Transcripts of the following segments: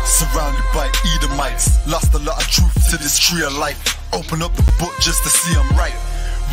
Surrounded by Edomites, lost a lot of truth to this tree of life. Open up the book just to see I'm right.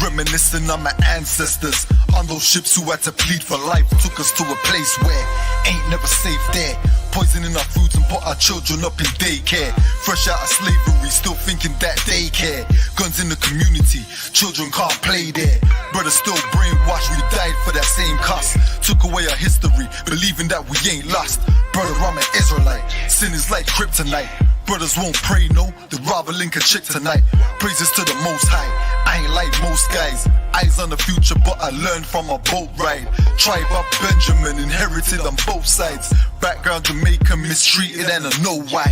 Reminiscing on my ancestors, on those ships who had to plead for life. Took us to a place where ain't never safe there. Poisoning our foods and put our children up in daycare. Fresh out of slavery, still thinking that they care. Guns in the community, children can't play there. Brothers still brainwashed, we died for that same cost. Took away our history, believing that we ain't lost. Brother, I'm an Israelite, sin is like kryptonite. Brothers won't pray, no, they'd rather link a chick tonight. Praises to the Most High, I ain't like most guys. Eyes on the future, but I learned from a boat ride. Tribe of Benjamin, inherited on both sides. Background Jamaican, mistreated and I know why.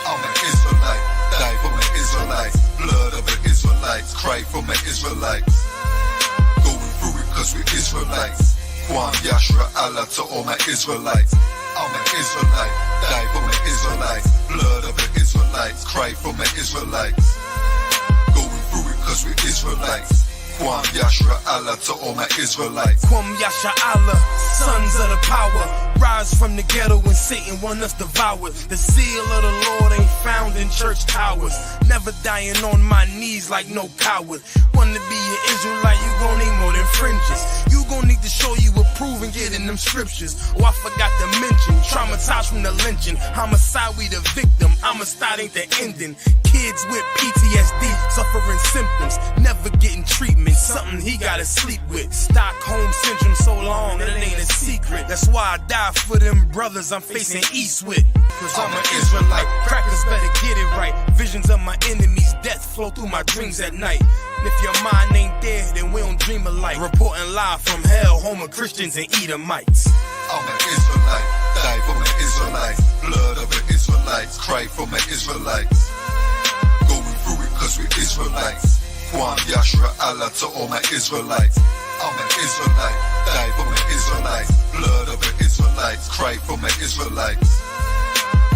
I'm an Israelite, die for my Israelites. Blood of the Israelites, cry for my Israelites. Going through it cause we're Israelites. Kwam Yashra Allah to all my Israelites. I'm an Israelite, die for my Israelites. Blood of the Israelites, cry for my Israelites. Going through it cause we're Israelites. Kwam Yashra Allah to all my Israelites. Kwam Yashra Allah, sons of the power. Rise from the ghetto when Satan want us devoured. The seal of the Lord ain't found in church towers. Never dying on my knees like no coward. Wanna be an Israelite, you gon' need more than fringes. You gon' need to show you approve and get in them scriptures. Oh, I forgot to mention, traumatized from the lynching. Homicide, we the victim, homicide ain't the ending. Kids with PTSD, suffering symptoms, never getting treatment, something he gotta sleep with. Stockholm syndrome so long, it ain't a secret. That's why I die for them brothers I'm facing east with. Cause I'm an Israelite, crackers better get it right. Visions of my enemies, death flow through my dreams at night. And if your mind ain't there, then we don't dream alike. Reporting live from hell, home of Christians and Edomites. I'm an Israelite, die for my Israelites. Blood of the Israelites, cry for my Israelites. Going through it cause we're Israelites. Kwam Yashra Allah to all my Israelites. I'm an Israelite, die for my Israelites. Blood of the Israelites, cry for my Israelites.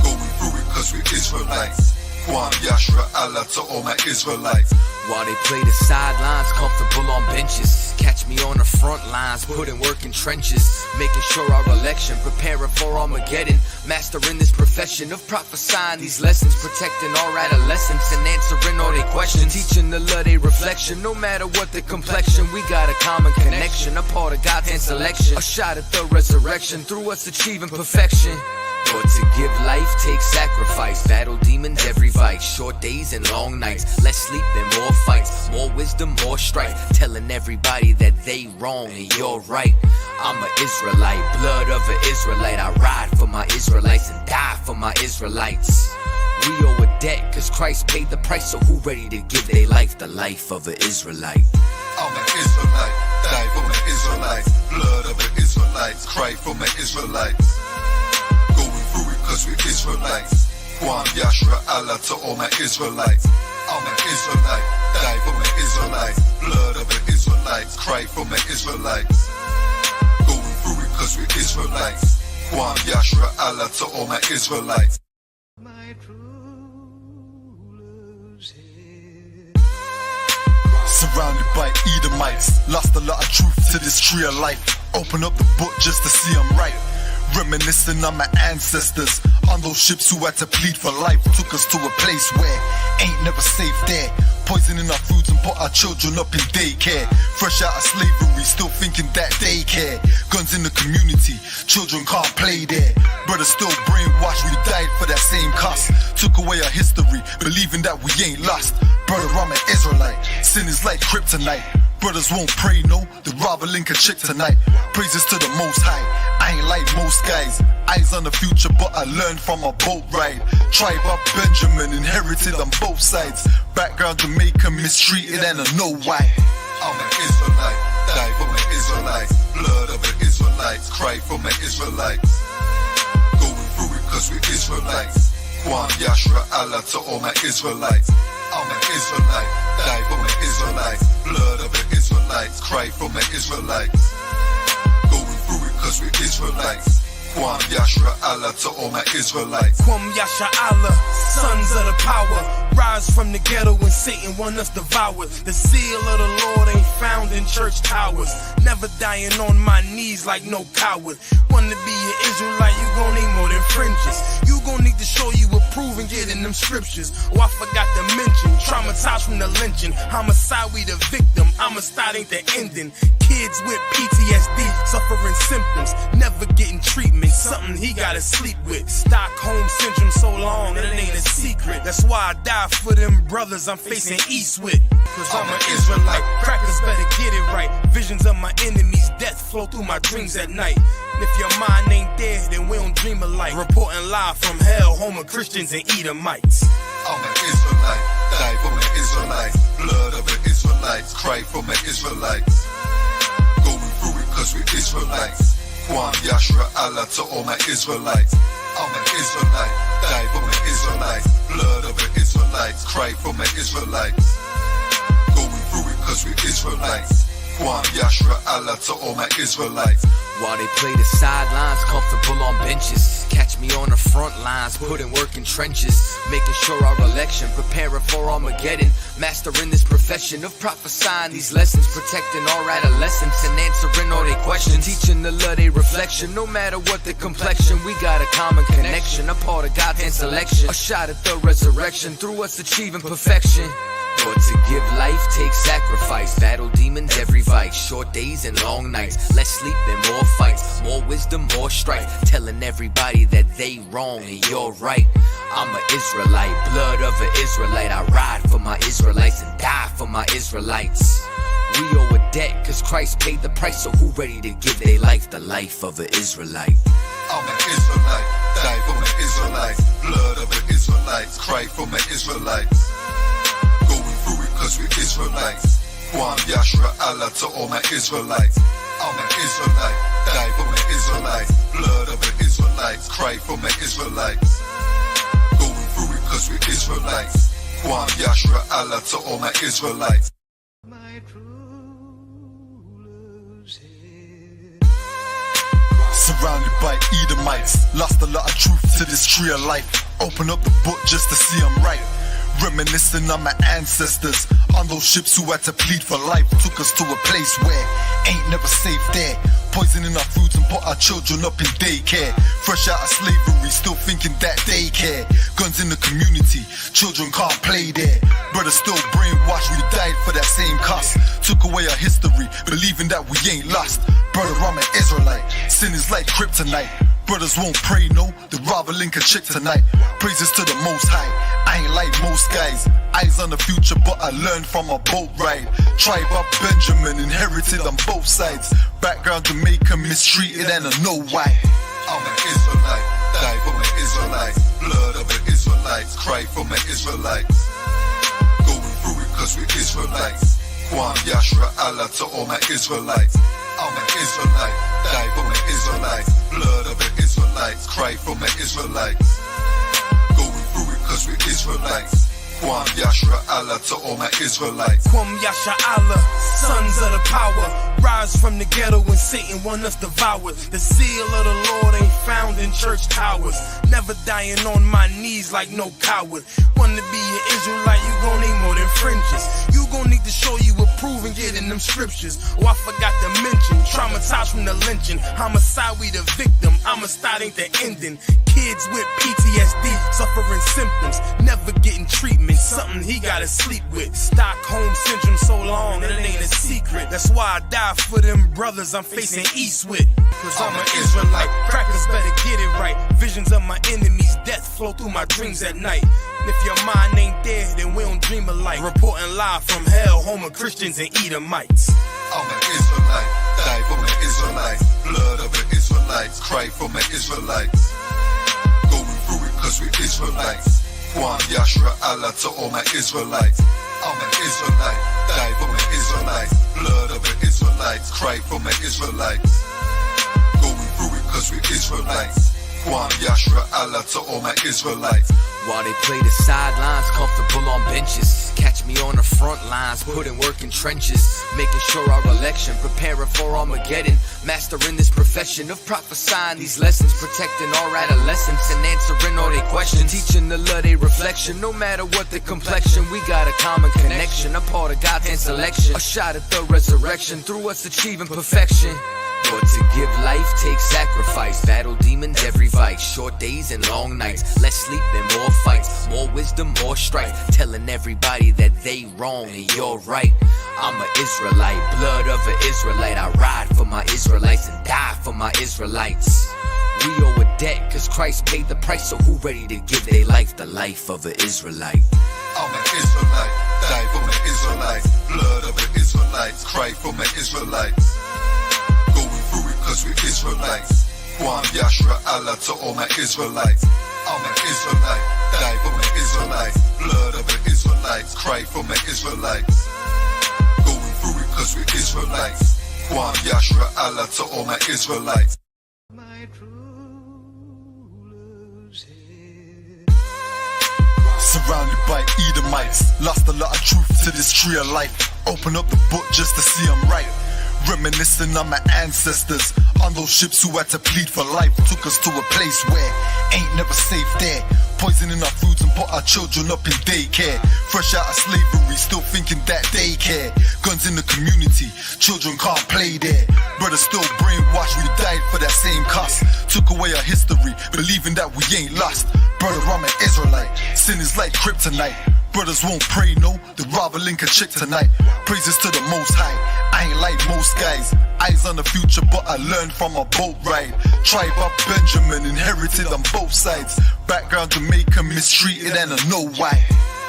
Going through it cause we're Israelites. Kwam Yashra Allah to all my Israelites. While they play the sidelines, comfortable on benches. Catch me on the front lines, putting work in trenches. Making sure our election, preparing for Armageddon. Mastering this profession of prophesying these lessons. Protecting our adolescents and answering all their questions. Teaching the love they reflection, no matter what the complexion. We got a common connection, a part of God's hand selection. A shot at the resurrection, through us achieving perfection. But to give life takes sacrifice. Battle demons every vice. Short days and long nights. Less sleep and more fights. More wisdom, more strife. Telling everybody that they wrong and you're right. I'm an Israelite, blood of an Israelite. I ride for my Israelites and die for my Israelites. We owe a debt cause Christ paid the price. So who ready to give their life the life of an Israelite? I'm an Israelite, die for my Israelites. Blood of the Israelites, cry for my Israelites. Going through it cause we're Israelites. Kwam Yashra Allah to all my Israelites. I'm an Israelite, die for my Israelites. Blood of the Israelites, cry for my Israelites. Going through it cause we're Israelites. Kwam Yashra Allah to all my Israelites. My true love's here. Surrounded by Edomites, lost a lot of truth to this tree of life. Open up the book just to see I'm right. Reminiscing on my ancestors, on those ships who had to plead for life. Took us to a place where ain't never safe there. Poisoning our foods and put our children up in daycare. Fresh out of slavery, still thinking that they care. Guns in the community, children can't play there. Brothers still brainwashed, we died for that same cost. Took away our history, believing that we ain't lost. Brother, I'm an Israelite, sin is like kryptonite. Brothers won't pray, no, they'd rather link a chick tonight. Praises to the Most High, I ain't like most guys. Eyes on the future, but I learned from a boat ride. Tribe of Benjamin, inherited on both sides. Background Jamaican, mistreated and I know why. I'm an Israelite, die for my Israelites. Blood of the Israelites, cry for my Israelites. Going through it cause we're Israelites. Kwam Yashra Allah to all my Israelites. I'm an Israelite, die for my Israelites. Blood of the Israelites, cry for my Israelites. Going through it cause we're Israelites. Kwam Yashra Allah to all my Israelites. Kwam Yasha Allah, sons of the power, rise from the ghetto when Satan want us devoured. The seal of the Lord ain't found in church towers. Never dying on my knees like no coward. Wanna be an Israelite, you gon' need more than fringes. You gon' need to show you approve and get in them scriptures. Oh, I forgot to mention, traumatized from the lynching. Homicide, we the victim, homicide ain't the ending. Kids with PTSD, suffering symptoms, never getting treatment, something he gotta sleep with. Stockholm syndrome so long, it ain't a secret. That's why I die for them brothers I'm facing east with. Cause I'm an Israelite, crackers better get it right. Visions of my enemies, death flow through my dreams at night. And if your mind ain't there, then we don't dream alike. Reporting live from hell, home of Christians and Edomites. I'm an Israelite, die for my Israelites. Blood of the Israelites, cry for my Israelites. Going through it cause we're Israelites. Kwam Yashra Allah to all my Israelites. I'm an Israelite, die for my Israelites. Blood of the Israelites, cry for my Israelites. Going through it cause we're Israelites. Kwam Yashra Allah to all my Israelites. While they play the sidelines, comfortable on benches. Catch me on the front lines, putting work in trenches. Making sure our election, preparing for Armageddon. Mastering this profession of prophesying these lessons. Protecting our adolescents and answering all their questions. Teaching the love they reflection, no matter what the complexion. We got a common connection, a part of God's hand selection. A shot at the resurrection, through us achieving perfection. But to give life takes sacrifice. Battle demons every vice. Short days and long nights. Less sleep and more fights. More wisdom, more strife. Telling everybody that they wrong and you're right. I'm an Israelite, blood of an Israelite. I ride for my Israelites and die for my Israelites. We owe a debt cause Christ paid the price. So who ready to give their life the life of an Israelite? I'm an Israelite, die for my Israelites. Blood of the Israelites, cry for my Israelites. Through it cause we're Israelites. Kwam Yashra Allah to all my Israelites. I'm an Israelite, die for my Israelites. Blood of the Israelites, cry for my Israelites. Going through it cause we're Israelites. Kwam Yashra Allah to all my Israelites. My true love's here. Surrounded by Edomites, lost a lot of truth to this tree of life. Open up the book just to see I'm right. Reminiscing on my ancestors, on those ships who had to plead for life. Took us to a place where ain't never safe there. Poisoning our foods and put our children up in daycare. Fresh out of slavery, still thinking that they care. Guns in the community, children can't play there. Brothers still brainwashed, we died for that same cost. Took away our history, believing that we ain't lost. Brother, I'm an Israelite, sin is like kryptonite. Brothers won't pray, no, they'd rather link a chick tonight. Praises to the Most High, I ain't like most guys. Eyes on the future, but I learned from a boat ride. Tribe of Benjamin, inherited on both sides. Background Jamaican, mistreated and I know why. I'm an Israelite, die for my Israelites. Blood of the Israelites, cry for my Israelites. Going through it cause we're Israelites. Kwam Yashra Allah to all my Israelites. I'm an Israelite, die for my Israelites. Blood of the Israelites, cry for my Israelites. Going through it cause we're Israelites. Kwam Yashra Allah to all my Israelites. Kwam Yasha Allah, sons of the power, rise from the ghetto when Satan want us devoured. The seal of the Lord ain't found in church towers. Never dying on my knees like no coward. Wanna be an Israelite, you gon' need more than fringes. You gon' need to show you approve and get in them scriptures. Oh, I forgot to mention, traumatized from the lynching. Homicide, we the victim, homicide ain't the ending. Kids with PTSD, suffering symptoms, never getting treatment, something he gotta sleep with. Stockholm syndrome so long, it ain't a secret. That's why I die for them brothers I'm facing east with. Cause I'm an Israelite, crackers better get it right. Visions of my enemies, death flow through my dreams at night. And if your mind ain't there, then we don't dream alike. Reporting live from hell, home of Christians and Edomites. I'm an Israelite, die for my Israelites. Blood of the Israelites, cry for my Israelites. Going through it cause we're Israelites. Kwam Yashra Allah to all my Israelites. I'm an Israelite, die for my Israelites. Blood of the Israelites, cry for my Israelites. Going through it cause we're Israelites. Kwam Yashra Allah to all my Israelites. While they play the sidelines, comfortable on benches. Catch me on the front lines, putting work in trenches, making sure our election, preparing for Armageddon, mastering this profession of prophesying these lessons, protecting our adolescents and answering all their questions, teaching the love they reflection, no matter what the complexion, we got a common connection, a part of God's hand selection, a shot at the resurrection, through us achieving perfection. But to give life takes sacrifice. Battle demons every vice. Short days and long nights. Less sleep and more fights. More wisdom, more strife. Telling everybody that they wrong and you're right. I'm an Israelite, blood of an Israelite. I ride for my Israelites and die for my Israelites. We owe a debt cause Christ paid the price. So who ready to give their life the life of an Israelite? I'm an Israelite, die for my Israelites. Blood of an Israelites, cry for my Israelites. Going through it cause we're Israelites. Kwam Yashra Allah to all my Israelites. I'm an Israelite, die for my Israelites. Blood of the Israelites, cry for my Israelites. Going through it cause we're Israelites. Kwam Yashra Allah to all my Israelites. My true love's head. Surrounded by Edomites, lost a lot of truth to this tree of life. Open up the book just to see I'm right. Reminiscing on my ancestors, on those ships who had to plead for life. Took us to a place where ain't never safe there. Poisoning our foods and put our children up in daycare. Fresh out of slavery, still thinking that they care. Guns in the community, children can't play there. Brothers still brainwashed, we died for that same cost. Took away our history, believing that we ain't lost. Brother, I'm an Israelite, sin is like kryptonite. Brothers won't pray, no, they'd rather link a chick tonight. Praises to the Most High, I ain't like most guys. Eyes on the future, but I learned from a boat ride. Tribe of Benjamin, inherited on both sides. Background Jamaican, mistreated and I know why.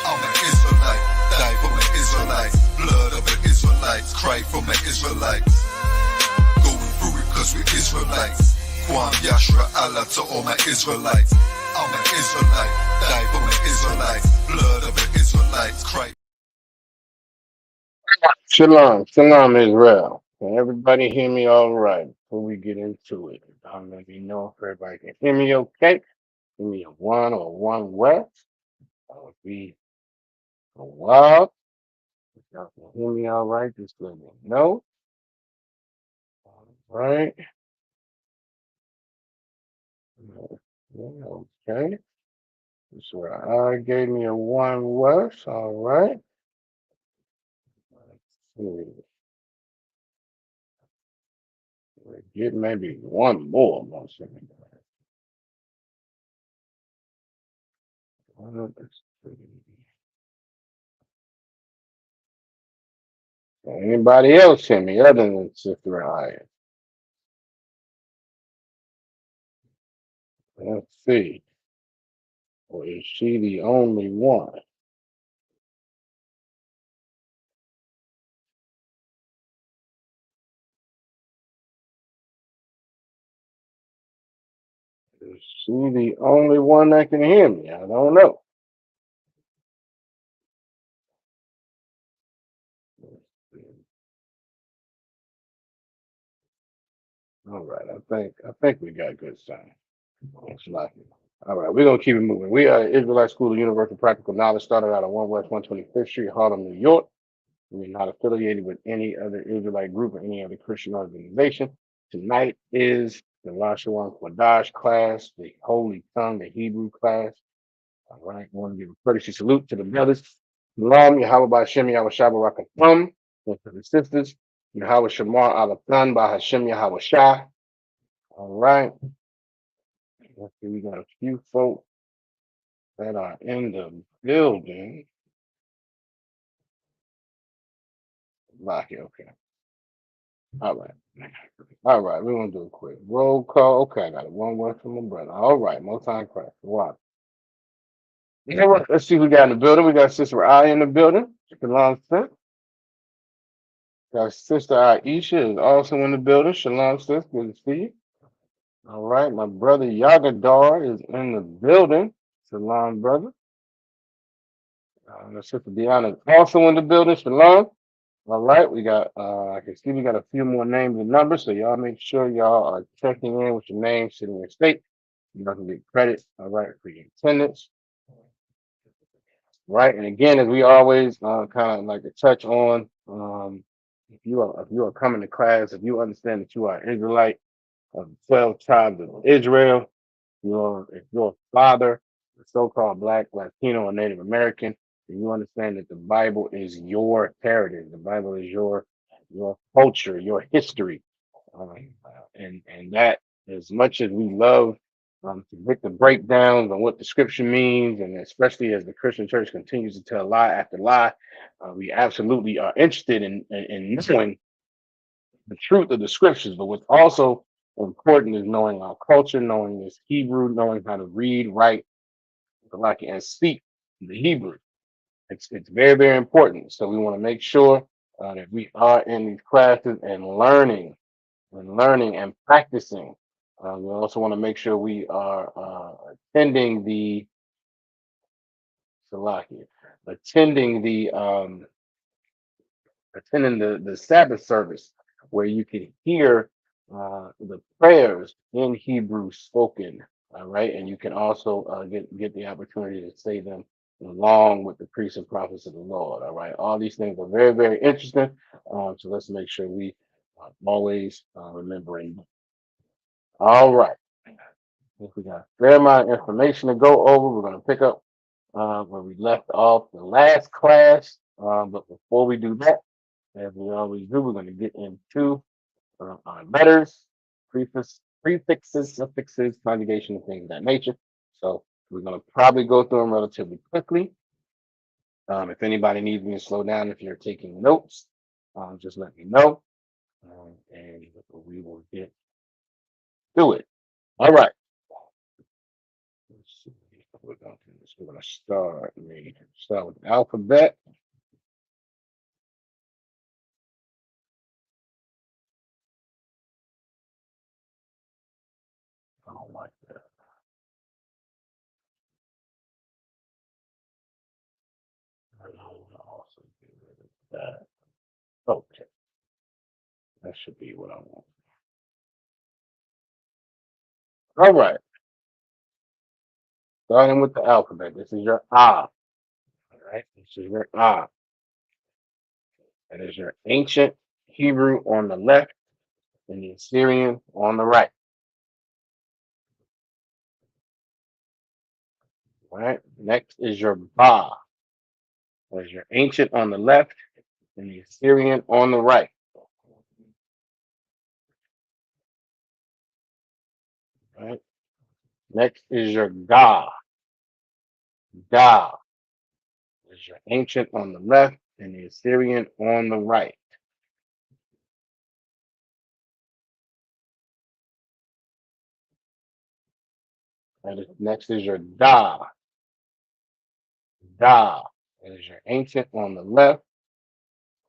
I'm an Israelite, die for my Israelites. Blood of the Israelites, cry for my Israelites. Going through it cause we're Israelites. Kwam Yashra Allah to all my Israelites. I'm an Israelite, die for my Israelites. Blood of the Israelites, cry. Shalom, shalom, Israel. Can everybody hear me all right before we get into it? Let me know if everybody can hear me okay. Give me a 1 or 1 west. That would be a while. If y'all can hear me all right, just let me know. All right. Okay. So I gave me a 1 west. All right. Let's see. Get maybe 1 more. Let's see. Anybody else hear me other than Sister Ryan? Let's see. Or is she the only one? Is she the only one that can hear me? I don't know. All right, I think we got good sign. It's like it. All right, we're gonna keep it moving. We are Israelite School of Universal Practical Knowledge, started out at 1 West 125th Street, Harlem, New York. We're not affiliated with any other Israelite group or any other Christian organization. Tonight is the Lashawan Qadash class, the Holy Tongue, the Hebrew class. All right, I want to give a courtesy salute to the brothers. Shalom, Yahweh Ba'Shem, Yahweh Shabbat Rakatham. And to the sisters, Yahweh Shamar Alathan, Bahashem Yahweh Shah. All right. Let's see, we got a few folks that are in the building. Lock it, okay. All right. All right, we're gonna do a quick roll call. Okay, I got it. 1 word from my brother. All right, more time crack. Wow. Let's see who we got in the building. We got Sister I in the building. Shalom, sis. Got Sister Aisha is also in the building. Shalom, sis. Good to see you. All right, my brother Yagadar is in the building. Shalom, brother. Sister Deanna is also in the building. Shalom. All right, we got, I can see we got a few more names and numbers, so y'all make sure y'all are checking in with your name, city, and state. You're not going to get credit, all right, for your attendance. right? And again, as we always kind of like to touch on, if you are coming to class, if you understand that you are an Israelite of the 12 tribes of Israel, if you're a father, a so-called Black, Latino, or Native American, and you understand that the Bible is your heritage, the Bible is your culture, your history, and that as much as we love to get the breakdowns on what the scripture means, and especially as the Christian church continues to tell lie after lie, we absolutely are interested in knowing the truth of the scriptures. But what's also important is knowing our culture, knowing this Hebrew, knowing how to read, write, and speak the Hebrew. It's very, very important. So we want to make sure that we are in these classes and practicing. We also want to make sure we are attending the Salakia, attending the the Sabbath service where you can hear the prayers in Hebrew spoken. All right, and you can also get the opportunity to say them along with the priests and prophets of the Lord. All right, all these things are very, very interesting. So let's make sure we always remembering. All right, if we got a fair amount of information to go over, we're going to pick up where we left off the last class. But before we do that, as we always do, we're going to get into our letters, prefixes, suffixes, conjugation, and things of that nature. So we're going to probably go through them relatively quickly. If anybody needs me to slow down, if you're taking notes, just let me know, and we will get through it. All right. Let's see. We're going to start. Start with the alphabet. I don't like that. I will also get rid of that. Okay. That should be what I want. All right. Starting with the alphabet. This is your Ah. All right. This is your Ah. That is your ancient Hebrew on the left and the Assyrian on the right. All right. Next is your Ba. That is your ancient on the left and the Assyrian on the right. All right. Next is your Ga. Ga is your ancient on the left and the Assyrian on the right. Next is your Da. Da is your ancient on the left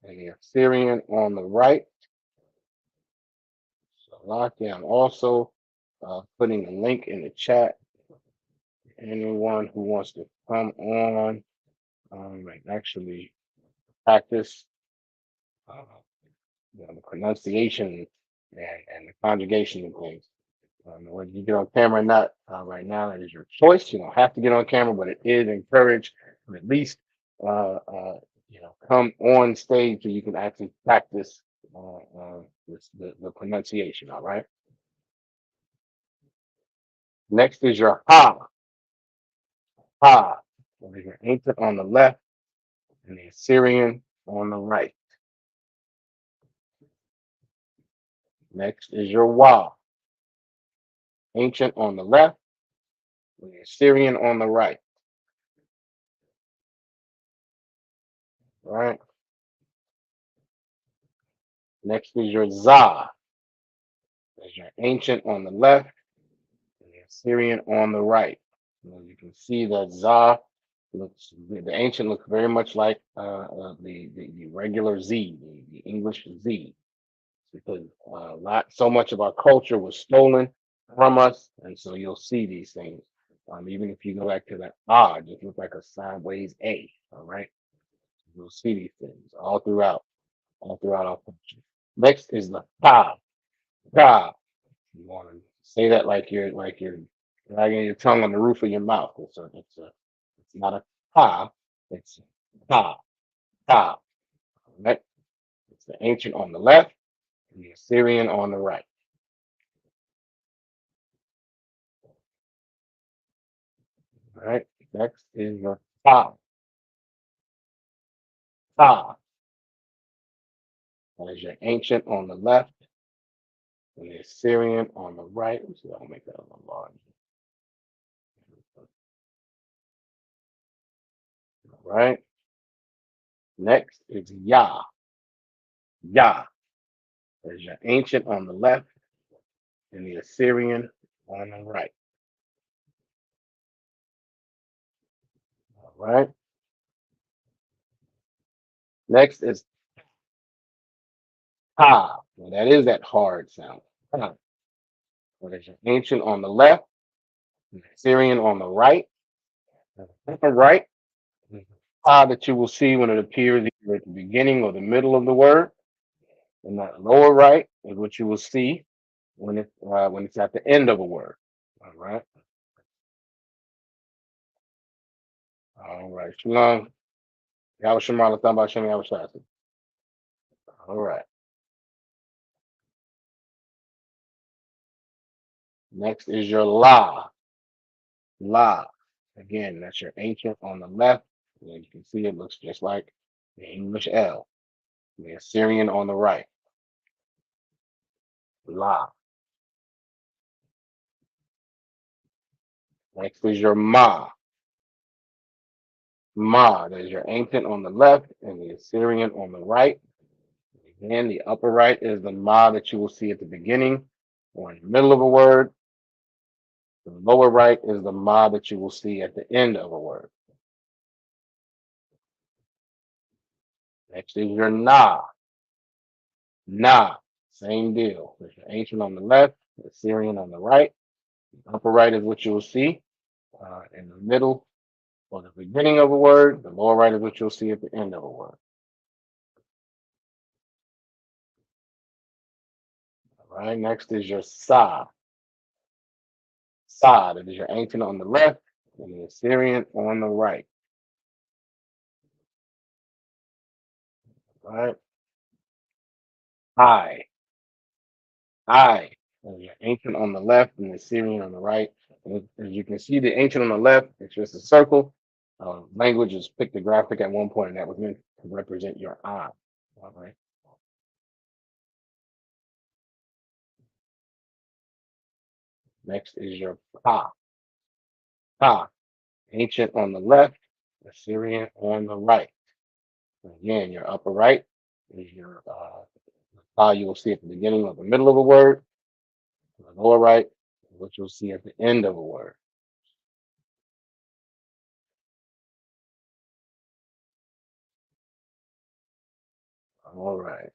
and the Assyrian on the right. So Laki, I'm also putting a link in the chat. Anyone who wants to come on and actually practice the pronunciation and the conjugation of things. Whether you get on camera or not right now, that is your choice. You don't have to get on camera, but it is encouraged to at least come on stage so you can actually practice the pronunciation. All right. Next is your Ha. Ha. That is your ancient on the left and the Assyrian on the right. Next is your Wa. Ancient on the left and the Assyrian on the right. All right. Next is your Za. There's your ancient on the left and the Assyrian on the right. You can see that Za looks, the ancient looks very much like the regular Z, the English Z, because so much of our culture was stolen from us, and so you'll see these things. Even if you go back to that it just looks like a sideways A. All right, you'll see these things all throughout our culture. Next is the Ka. Ka. You want to say that like you're dragging your tongue on the roof of your mouth. It's not a Ka. It's Ta, Ta, right? It's the ancient on the left and the Assyrian on the right. All right. Next is your Ta, Ta. That is your ancient on the left and the Assyrian on the right. Let's see, I'll make that a little larger. All right. Next is Ya, Ya. That is your ancient on the left and the Assyrian on the right. All right. Next is Ta. Now that is that hard sound. Ta. That is your ancient on the left and the Assyrian on the right. Upper right is the Ta that you will see when it appears either at the beginning or the middle of the word. And that lower right is what you will see when it's at the end of a word. All right. All right. Shalom. Yahweh Shemar Latham B'Shem Yahweh Shasi. All right. Next is your La. La. Again, that's your ancient on the left. And you can see it looks just like the English L. The Assyrian on the right. La. Next is your Ma. Ma. There's your ancient on the left and the Assyrian on the right. Again, the upper right is the Ma that you will see at the beginning or in the middle of a word. The lower right is the Ma that you will see at the end of a word. Next is your Na. Na. Same deal. There's your ancient on the left, the Assyrian on the right. The upper right is what you will see in the middle or the beginning of a word. The lower right is what you'll see at the end of a word. All right. Next is your Sa. Sa. That is your ancient on the left and the Assyrian on the right. All right. I. I. That is your ancient on the left and the Assyrian on the right. And as you can see, the ancient on the left, it's just a circle. Language is pictographic at one point, and that was meant to represent your eye. All right. Next is your Pa. Pa. Ancient on the left, Assyrian on the right. Again, your upper right is your Pa you will see at the beginning or the middle of a word. The lower right is what you'll see at the end of a word. All right.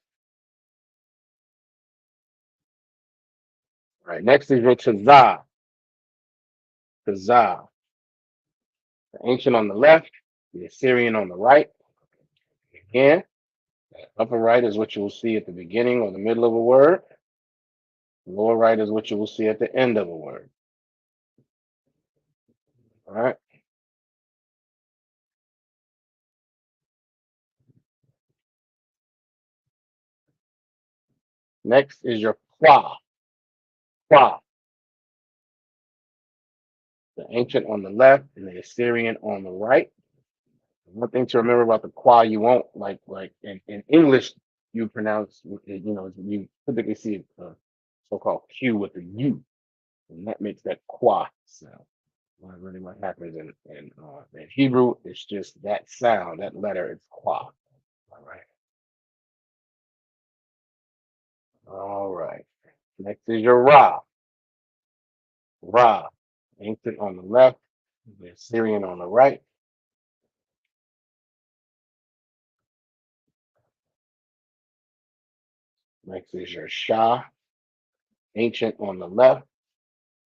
All right. Next is your Tazah. Tazah. The ancient on the left, the Assyrian on the right. Again, the upper right is what you will see at the beginning or the middle of a word. The lower right is what you will see at the end of a word. All right. Next is your Qua. Qua. The ancient on the left and the Assyrian on the right. One thing to remember about the Qua, you won't like in English, you pronounce, you typically see a so-called Q with the U, and that makes that Qua sound. Really what happens in Hebrew, it's just that sound, that letter, it's Qua. All right. All right. Next is your Ra. Ra. Ancient on the left, the Assyrian on the right. Next is your Shah. Ancient on the left,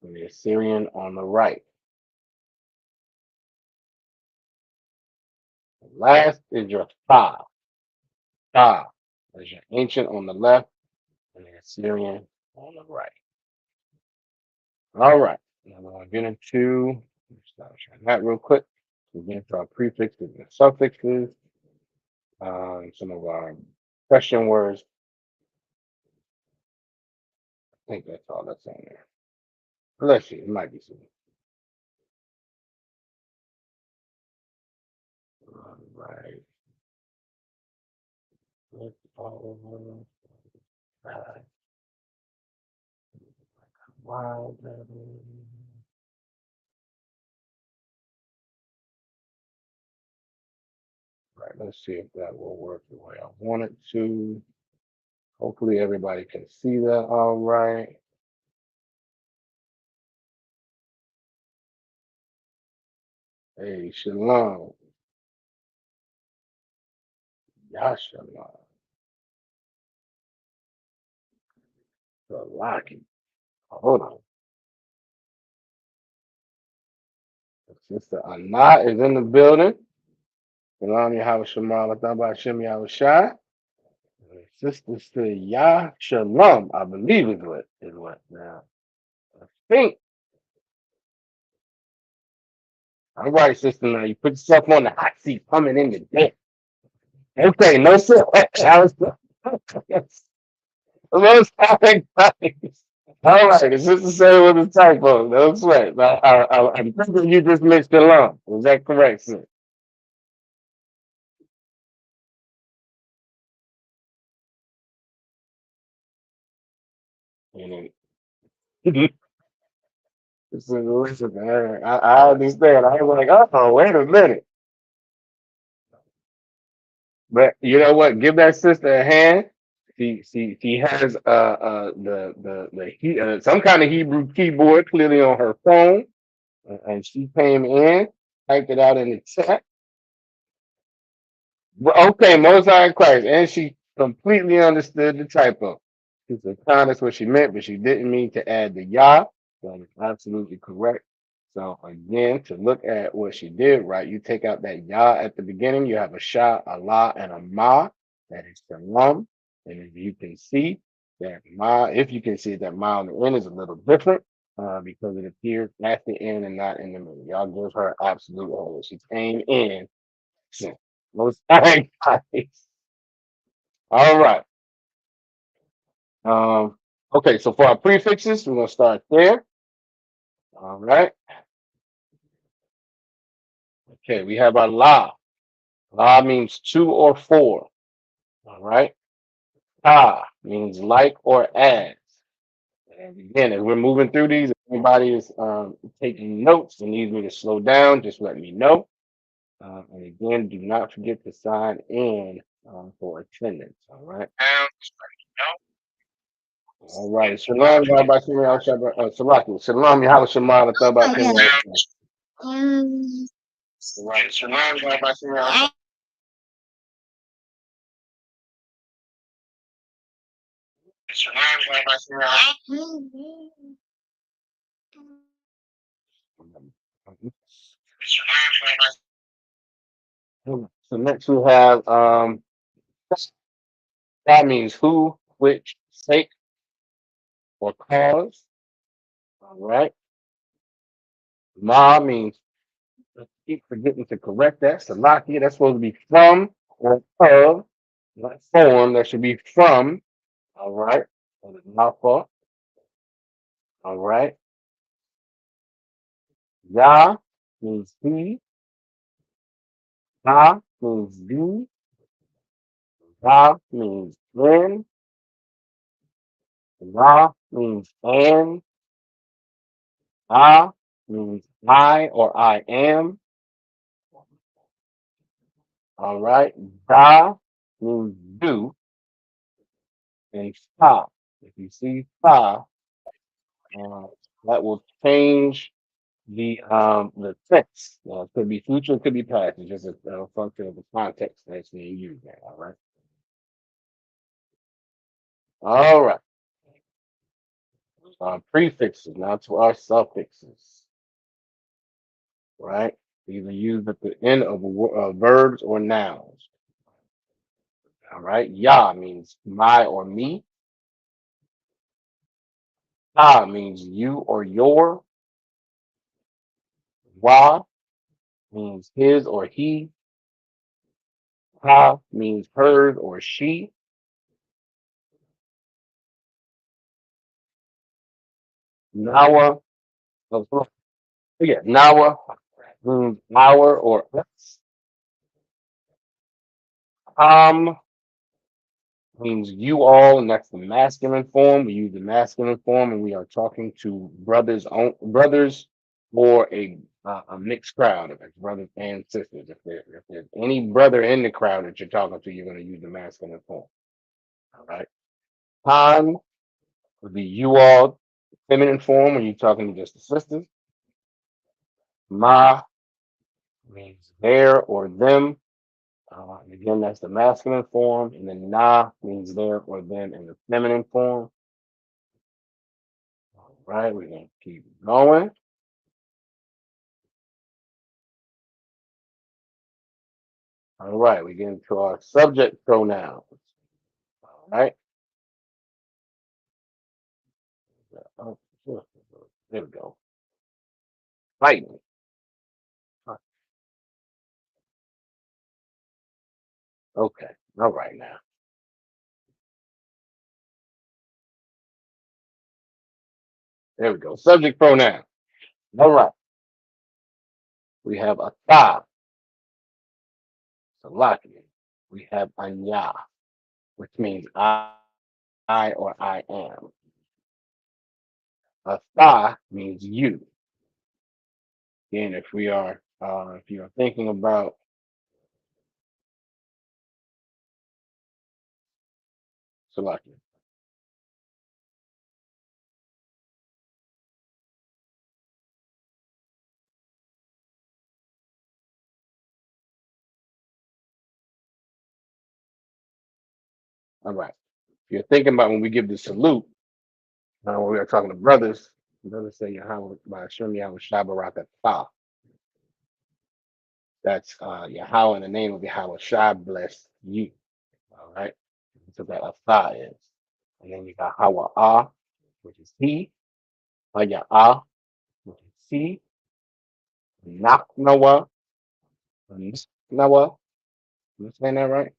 and the Assyrian on the right. Last is your Tha. Tha. There's your ancient on the left and the Assyrian on the right. All right. Now we're going to get into that real quick. Again, for our prefixes and suffixes, some of our question words. I think that's all that's on there. Let's see, it might be some. All right. Let's all right. Wild. Right, let's see if that will work the way I want it to. Hopefully everybody can see that all right. Hey, shalom. Yashalom. Salaki. Hold on. Sister Anat is in the building. Shalom Yahweh Shema Lataba Shem Yahweh Shai. Sister said Yah Shalom, I believe is what now. I think. All right, sister. Now you put yourself on the hot seat coming in the day. Okay, no sir. I was most time. All right, the sister said it was a typo. No sweat. I'm thinking you just mixed it along. Is that correct, sir? And then, listen, man, I understand. I was like, oh, wait a minute. But you know what? Give that sister a hand. She has some kind of Hebrew keyboard clearly on her phone, and she came in, typed it out in the chat. Well, okay, Most High in Christ, and she completely understood the typo. She said, "That's what she meant, but she didn't mean to add the Yah." That is absolutely correct. So again, to look at what she did, right? You take out that Yah at the beginning. You have a Shah, a La, and a Ma. That is Shalom. And if you can see that Ma, if you can see that Ma on the end is a little different, because it appears at the end and not in the middle. Y'all give her absolute order. She came in. So, most guys. All right. Okay, so for our prefixes, we're gonna start there. All right. Okay, we have our La. La means two or four. All right. Ta means like or as. And again, as we're moving through these, if anybody is taking notes and needs me to slow down, just let me know. And again, do not forget to sign in for attendance. All right. All right. Shalom, Yahweh Shem Yahweh Shabbat. Salaki. Shalom, Yahweh Shema Lataba Shem Yahweh Shai. Right. Shalom, Yahweh Shem Yahweh. Shalom, Yahweh Shem Yahweh. So next we have that means who, which, sake, or cause. All right. Ma means, I keep forgetting to correct that. Salaki, that's supposed to be from or of, not form. That should be from. All right. That is not for. All right. Yah means he. Ha means you. Ra means when. Ra means and. Ah means I or I am. All right. Da means do. And sa. If you see sa, that will change the text. It could be future, it could be past. It's just a function of the context that's being used there. All right. All right. Prefixes now to our suffixes. Right. Either used at the end of verbs or nouns. All right. Ya means my or me. Ta means you or your. Wa means his or he. Ha means hers or she. Nawa, Nawa means our or us. Means you all, and that's the masculine form. We use the masculine form, and we are talking to brothers, or a mixed crowd, if it's brothers and sisters. If there's any brother in the crowd that you're talking to, you're going to use the masculine form. All right. Han would be you all, feminine form when you're talking to just the sisters. Ma means their or them. Again, that's the masculine form, and then na means their or them in the feminine form. All right, we're gonna keep going. All right, we get into our subject pronouns. All right. Oh, sure. There we go. Fighting. Okay. All right now. There we go. Subject pronoun. All right. We have a tha, Salakia. We have anya, which means I or I am. A tha means you. Again, if you are thinking about Salakia. All right. If you're thinking about when we give the salute, when we are talking to brothers say Yahweh by Hashem Yahweh Shabarak Tha. That's Yahweh in the name of Yahweh Shah bless you. All right. So that Tha is. And then you got Hawa Ah, which is he. Haya Ah, which is he. Naknawa. Naknawa. Am I saying that right?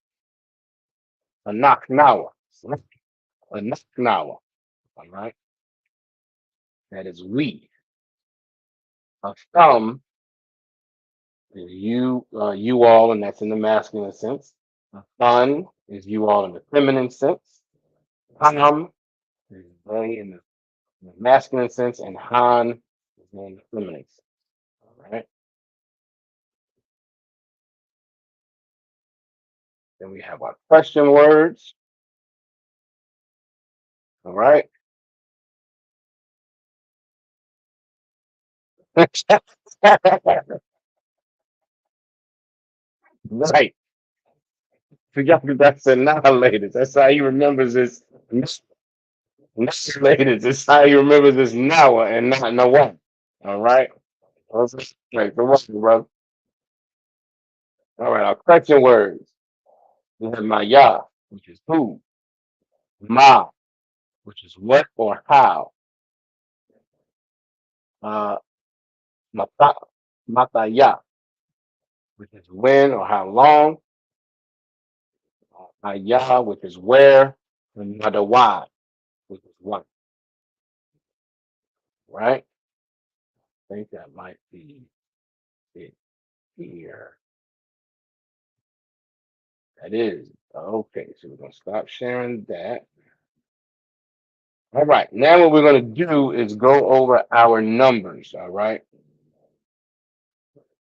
A Naknawa. A Naknawa. All right. That is we. A thumb is you all, and that's in the masculine sense. A thun is you all in the feminine sense. Ham is they in the masculine sense, and Han is in the feminine sense. All right. Then we have our question words. All right. Right. Forgot that that's annihilated. That's how he remembers this. Annihilated. That's how he remembers this Nawa and not Nawa. All right. Right. Good work, brother. All right. Our question words. We have Maya, which is who. Ma, which is what or how. Uh, Mata, Mataya, which is when or how long. Aya, which is where. And Madawai, which is what. Right? I think that might be it here. That is. Okay, so we're going to stop sharing that. All right, now what we're going to do is go over our numbers. All right.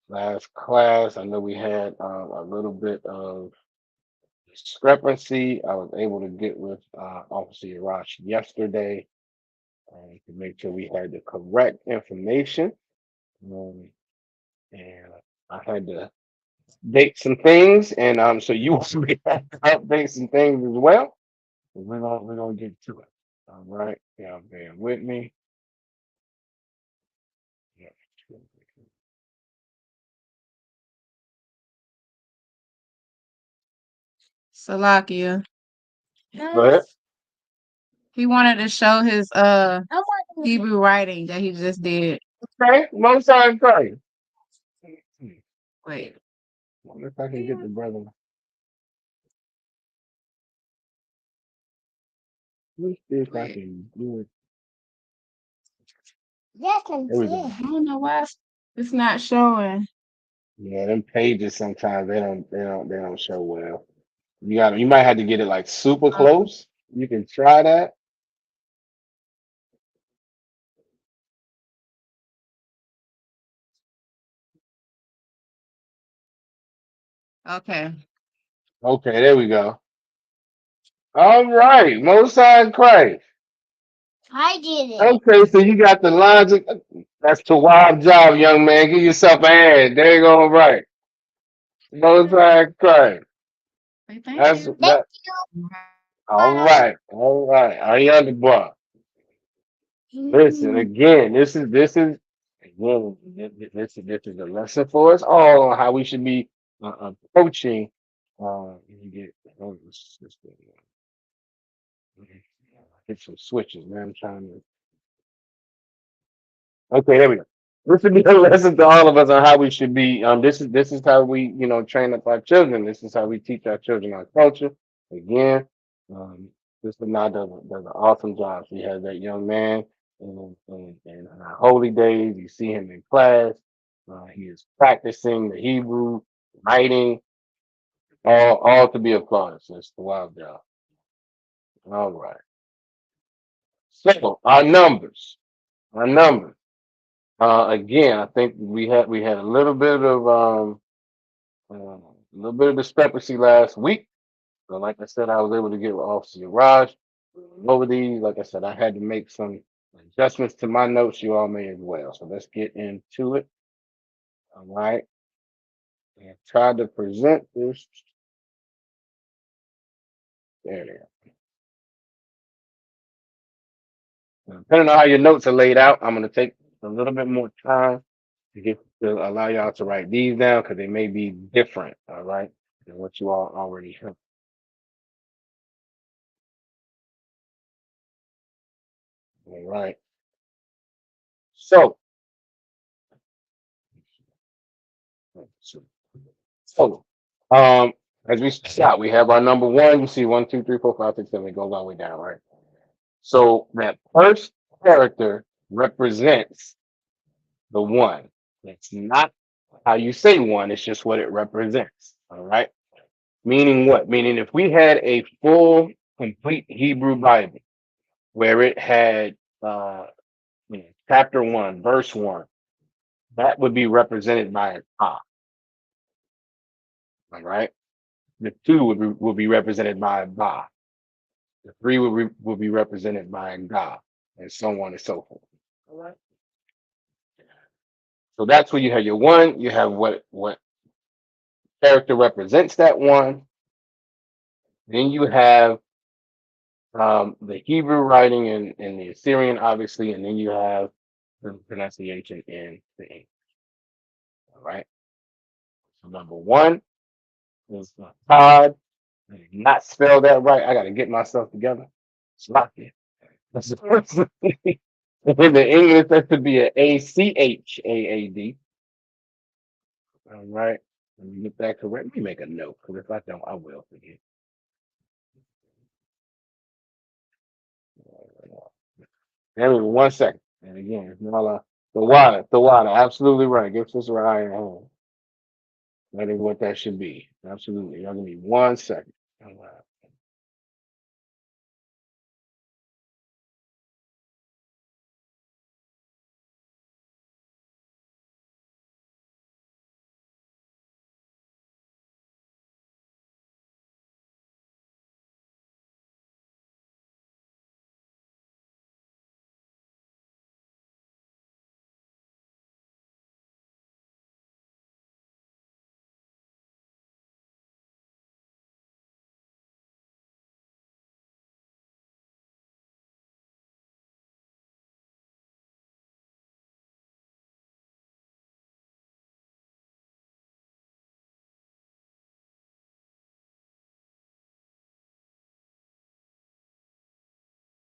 Last class, I know we had a little bit of discrepancy. I was able to get with Officer Yarash yesterday to make sure we had the correct information. And I had to update some things, and so you will be able to update some things as well. We're gonna get to it. All right, yeah, bear with me. Yeah. Salakia. Go ahead. He wanted to show his Hebrew writing that he just did. Okay, most time pray. Wait. Wonder if I can get the brother. Let's see if I Wait. can do it. Yes, I'm There we go. I don't know why it's not showing. Yeah, them pages sometimes they don't show well. You might have to get it like super close. You can try that. Okay. Okay, there we go. All right, Most High Christ. I did it. Okay, so you got the logic. That's the wild job, young man. Give yourself a hand. There you go. All right, Most High Christ. Wait, thank That's you. Thank that. All right, all right. I understand. Listen you. again. This is again. This is a lesson for us all on how we should be approaching. You get hit some switches, man. I'm trying to. Okay, there we go. This would be a lesson to all of us on how we should be. This is how we train up our children. This is how we teach our children our culture. Again, Sister Na does an awesome job. She has that young man in our holy days. You see him in class. He is practicing the Hebrew, writing, all to be applauded. So it's the wild job. All right. So our numbers. Our numbers. Again, I think we had a little bit of discrepancy last week. So like I said, I was able to get with Officer Raj over these. Like I said, I had to make some adjustments to my notes. You all may as well. So let's get into it. All right. And try to present this. There it is. Now, depending on how your notes are laid out, I'm going to take a little bit more time to allow y'all to write these down because they may be different. All right, than what you all already have. All right. So, so, um, as we start, we have our number one. You see 1, 2, 3, 4, 5, 6, 7. It goes all the way down, right? So that first character represents the one. It's not how you say one. It's just what it represents. All right. Meaning what? Meaning if we had a full, complete Hebrew Bible where it had chapter 1, verse 1, that would be represented by a ta. All right. The 2 would be represented by a ba. The 3 would be represented by a ga, and so on and so forth. All right. So that's where you have your 1. You have what character represents that 1. Then you have the Hebrew writing and the Assyrian, obviously, and then you have the pronunciation in the English. All right. So number 1 is Todd. I did not spell that right. I got to get myself together. Sloppy. That's the first thing. In the English, that should be an Achaad. All right. Let me get that correct. Let me make a note because if I don't, I will forget. Give me 1 second. And again, it's not the water. Absolutely right. Give Sister Ryan a hand. That is what that should be. Absolutely. Y'all give me 1 second. All right.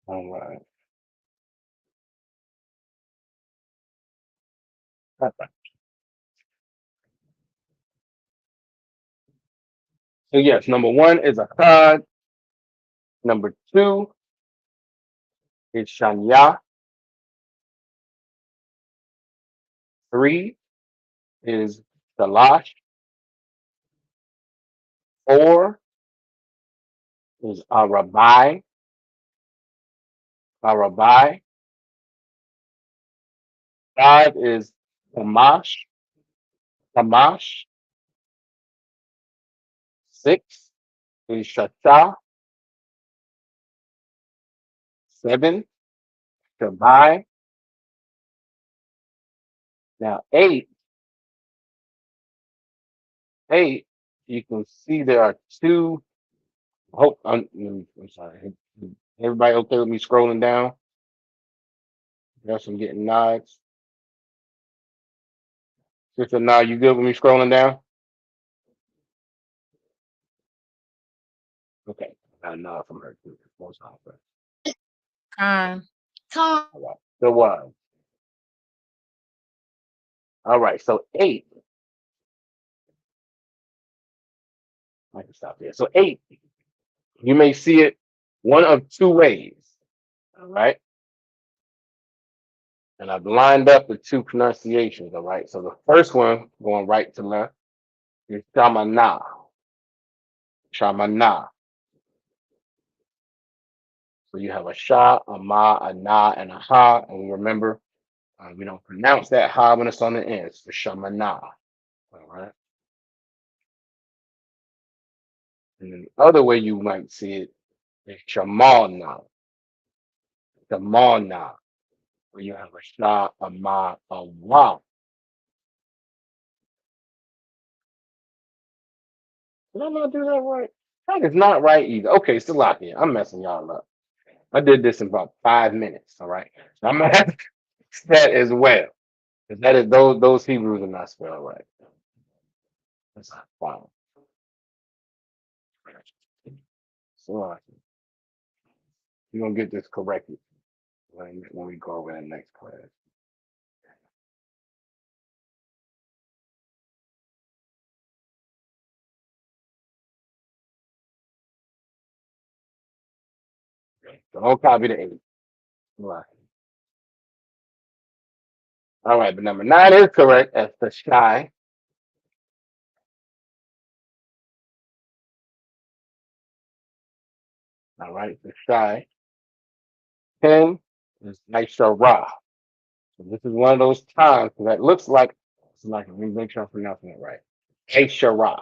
All right. All right. So yes, number one is Akkad. Number two is Shanya. Three is Salash. Four is Arabai. Arabai. Five is Tamash. Tamash. Six is Shata. Seven, Shabai. Now eight, you can see there are two. Hope I'm sorry. Everybody okay with me scrolling down? Yes, I'm getting nods. Sister, now you good with me scrolling down? Okay, I got a nod from her too. Most of her. Con. Tom. All right, so one. All right, so eight. I can stop there. So eight, you may see it one of two ways. All right. And I've lined up the two pronunciations. All right. So the first one going right to left is Shamana. Shamana. So you have a sha, a ma, a na, and a ha. And we remember we don't pronounce that ha when it's on the end. It's the shamana. All right. And then the other way you might see it is shamana. Shamana. Where you have a sha, a ma, a wa. Did I not do that right? That is not right either. Okay, still out here. I'm messing y'all up. I did this in about 5 minutes. All right. So I'm gonna have to fix that as well. Because that is those Hebrews are not spelled right. That's not fine. So we're gonna get this corrected when we go over the next class. Okay. So don't copy the 8. All right. All right, but number 9 is correct. That's the shy. All right, the shy. 10 is Aishara. So this is one of those times that looks like let me make sure I'm pronouncing it right. Aishara.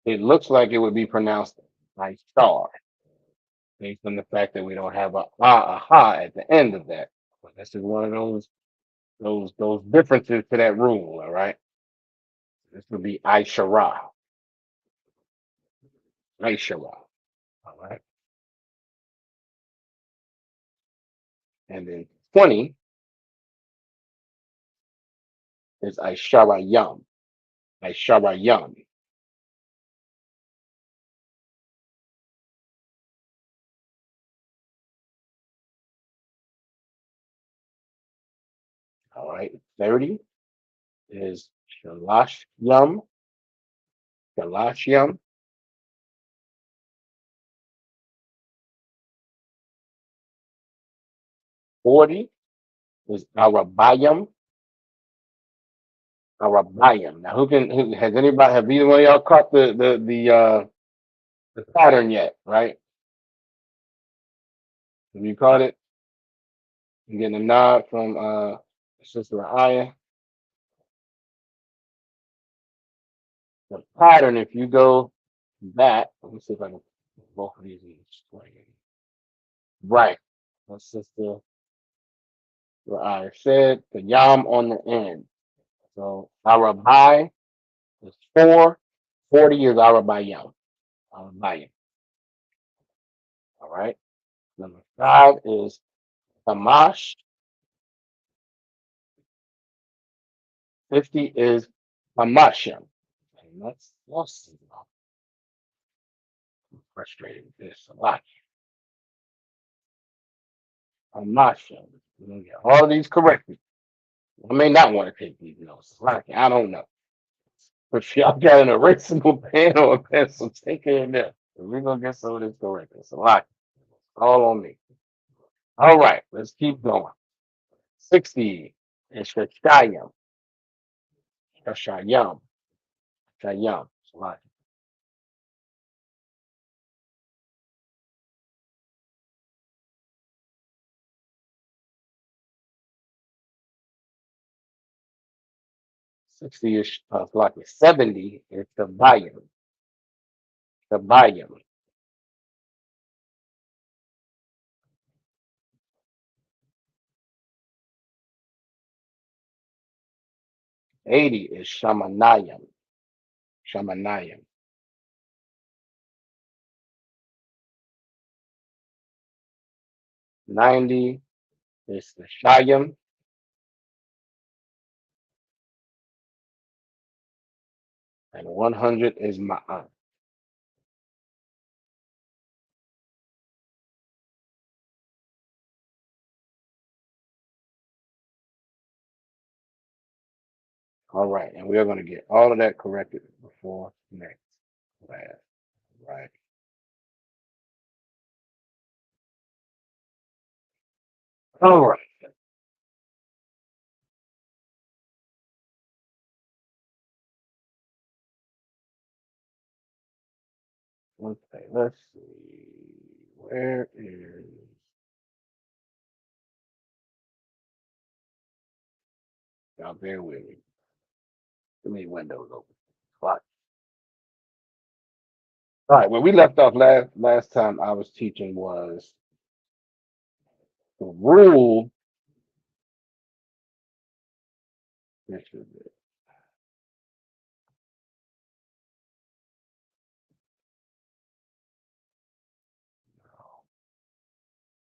It looks like it would be pronounced Aishar, based on the fact that we don't have a ha at the end of that. But this is one of those differences to that rule. All right. This would be Aishara. Aishara. All right. And then 20 is Aisharayam. Aisharayam. All right. 30 is Shalashyam. Shalashyam. 40 is Arabayam. Arabayam. Now, who has anybody have either one of y'all caught the pattern yet? Right? Have you caught it? You getting a nod from Sister Aya. The pattern, if you go back, let me see if I can put both of these in the screen. Right. My sister Aya said the yam on the end. So Arabai is 4, 40 is Arabayam. Arabayam. All right. Number 5 is Tamash. 50 is Hamashim. And that's lost. I'm frustrated with this a lot. Hamashim. We're gonna get all of these corrected. I may not want to take these notes. Like, I don't know. If y'all got an erasable pen or a pencil, take it in there. We're gonna get some of this correct. It's a lot. All on me. All right, let's keep going. 60 is for Shayam. Shayam. Shayam. It's a lot. 60 is like 70 is Kabayam. Kabayam. 80 is Shamanayam. Shamanayam. 90 is the Shayam. And 100 is Ma'an. All right, and we are going to get all of that corrected before next class. Right. All right. Okay, let's see. Where is y'all bear with me. Too many windows open. Right. All right, where we left off last time I was teaching was the rule. This is it.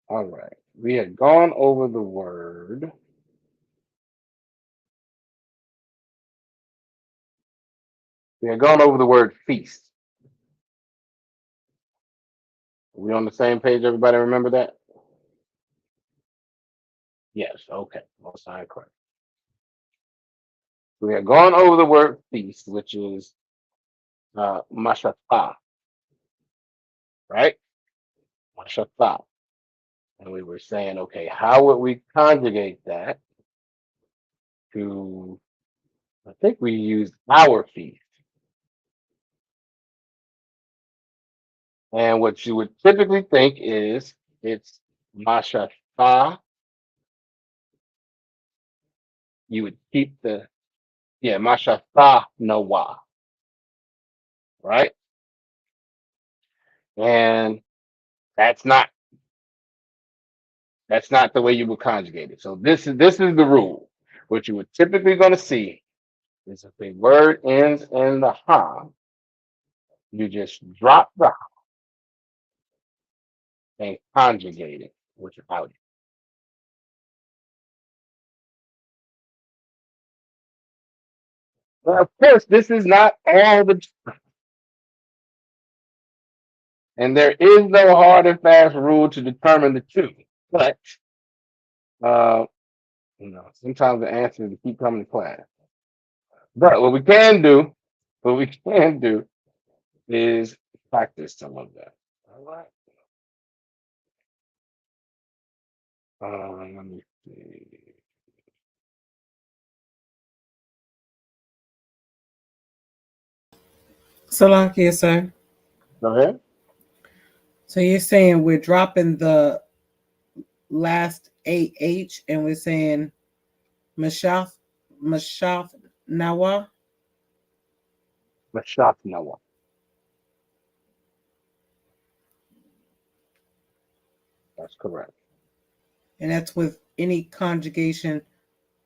All right. We had gone over the word. We had gone over the word feast. Are we on the same page? Everybody remember that? Yes. Okay. Most sign correct. We had gone over the word feast, which is mashata, right? Mashata. And we were saying, okay, how would we conjugate that to, I think we used our feast. And what you would typically think is it's mashata. You would keep the, yeah, mashata nawa, right? And that's not the way you would conjugate it. So this is the rule. What you would typically going to see is if a word ends in the ha, you just drop the ha and conjugate it without it. Now, of course, this is not all the time, and there is no hard and fast rule to determine the truth. But sometimes the answer is to keep coming to class. But what we can do is practice some of that. All right. Let me see. Salakia, sir. Go ahead. So you're saying we're dropping the last AH and we're saying Mashaf Nawa? Mashat Noah. That's correct. And that's with any conjugation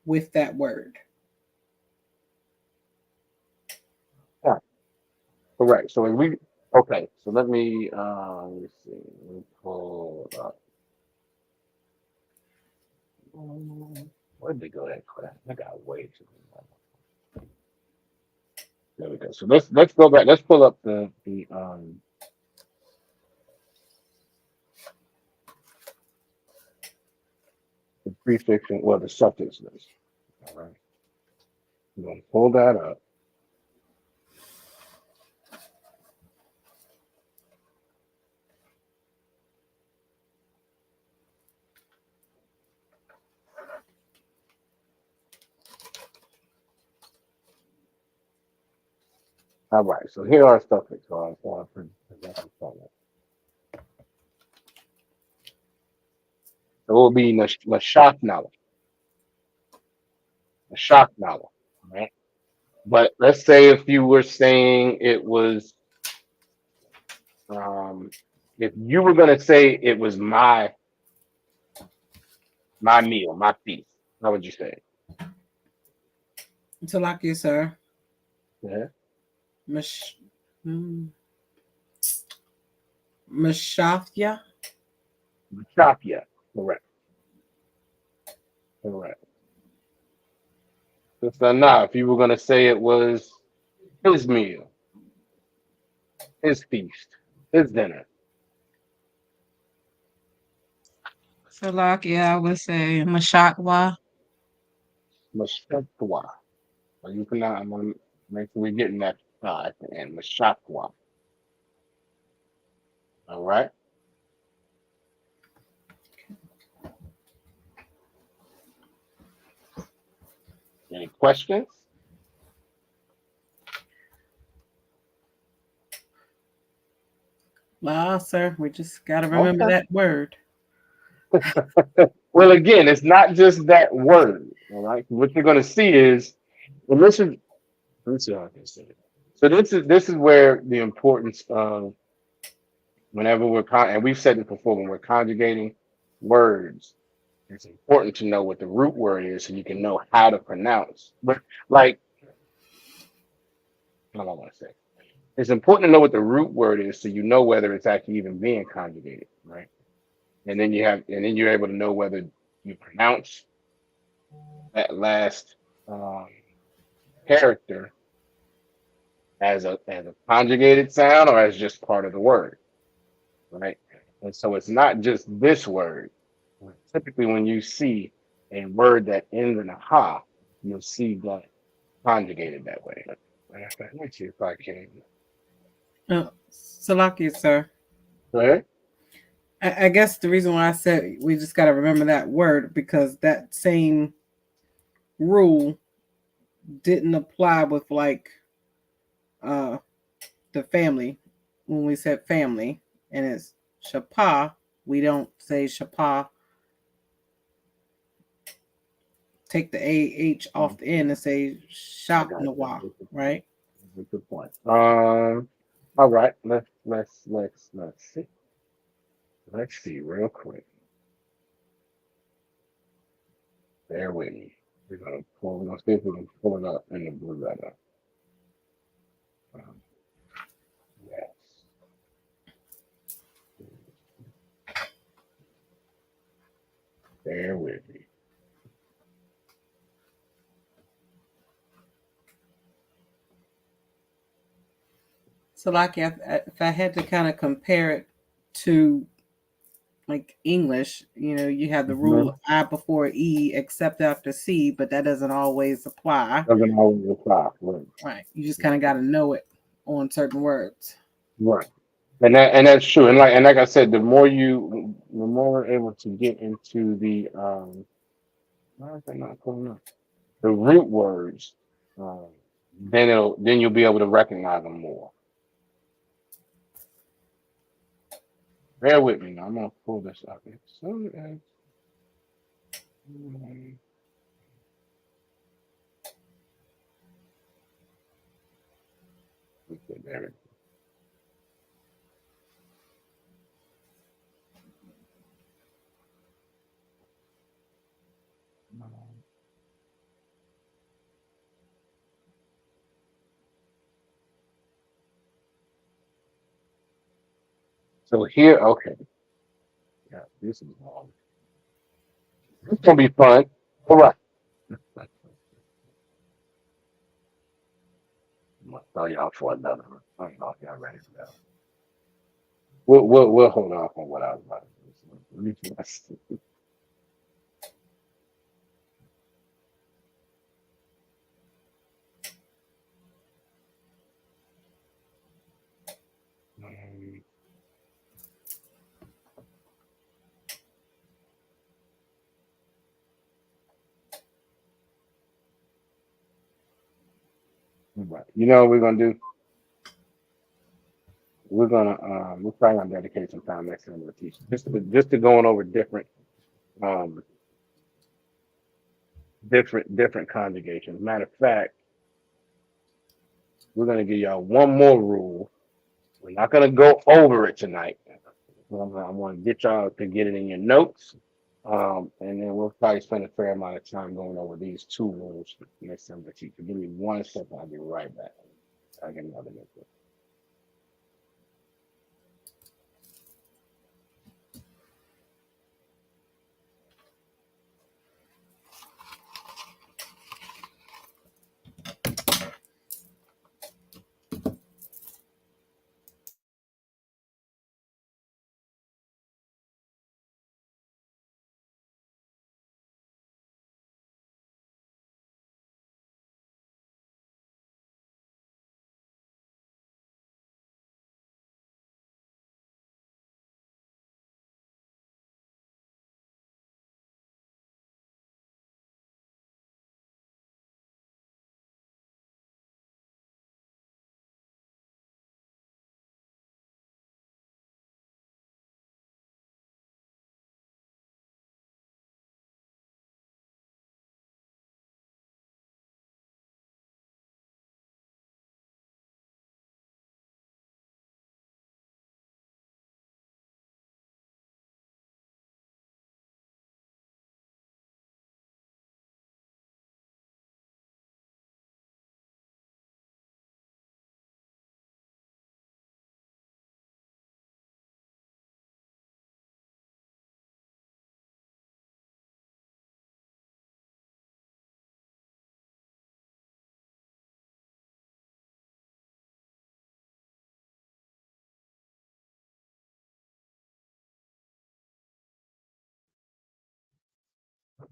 with that word. Yeah, correct. So let me see. Let me pull it up. Where did they go that class? I got way too many. There we go. So let's go back. Let's pull up the prefix and the suffix list. All right. I'm gonna pull that up. All right, so here are suffix. So it will be Lashaknala. Lashaknala. Right? But let's say if you were saying it was, if you were going to say it was my meal, my feast, how would you say it? Salakia, sir. Yeah. Mish, Mashafia. Mashapia. Correct. Correct. So now, if you were going to say it was his meal, his feast, his dinner, Salakia, I would say Mashakwa. Mashapwa. Are you pronounce? I'm going to make sure we're getting that at the end. Mashapwa. All right. Any questions? Well, sir, we just got to remember Okay. that word. Well, again, it's not just that word. All right. What you're going to see is, and this is, let's see how I can say it. So this is where the importance of whenever and we've said it before, when we're conjugating words, it's important to know what the root word is so you can know how to pronounce. But like, what do I want to say? It's important to know what the root word is so you know whether it's actually even being conjugated, right? And then you're able to know whether you pronounce that last character as a conjugated sound or as just part of the word, right? And so it's not just this word. Typically, when you see a word that ends in a ha, you'll see that conjugated that way. Let me see if I can. Salakia, sir. Go ahead. I guess the reason why I said we just got to remember that word because that same rule didn't apply with like the family when we said family and it's shapa. We don't say shapa. Take the off the end and say shop nawa, right? That's a good point. All right. Let's see. Let's see real quick. Bear with me. We're gonna see if we can pull it up in the blue letter. Yes. Bear with me. So, like, if I had to kind of compare it to like English, you have the rule I before E except after C, but that doesn't always apply. Doesn't always apply. Right. You just kind of got to know it on certain words. Right. And that's true. And like I said, the more we're able to get into the why is that not pulling up? The root words, then you'll be able to recognize them more. Bear with me now. I'm gonna pull this up. Okay, there it is. So here, okay. Yeah, this is long. It's gonna be fun. All right. I'm gonna throw y'all for another one. I don't know if y'all ready for that. We'll hold off on what I was about to do. Right. You know what we're gonna do? we're probably gonna dedicate some time next time to teach just to going over um different conjugations. Matter of fact, we're gonna give y'all one more rule. We're not gonna go over it tonight. I'm gonna get y'all to get it in your notes. And then we'll probably spend a fair amount of time going over these two rules next time to teach. Give me one second, I'll be right back. I get another notebook.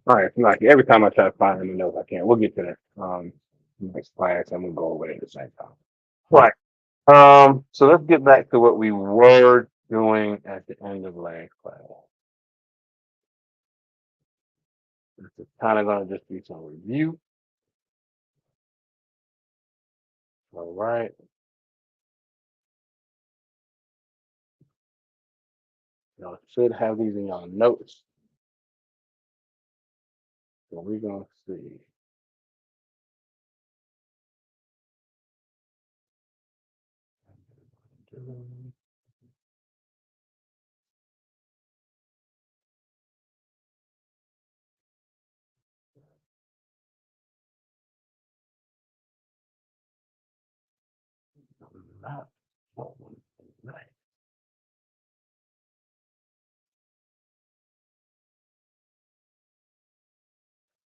All right, like every time I try to find any notes, I can't. We'll get to that. Next class, and we'll go over it at the same time. Right. So let's get back to what we were doing at the end of last class. It's kind of gonna just be some review. All right. Y'all should have these in y'all notes. So we're gonna see.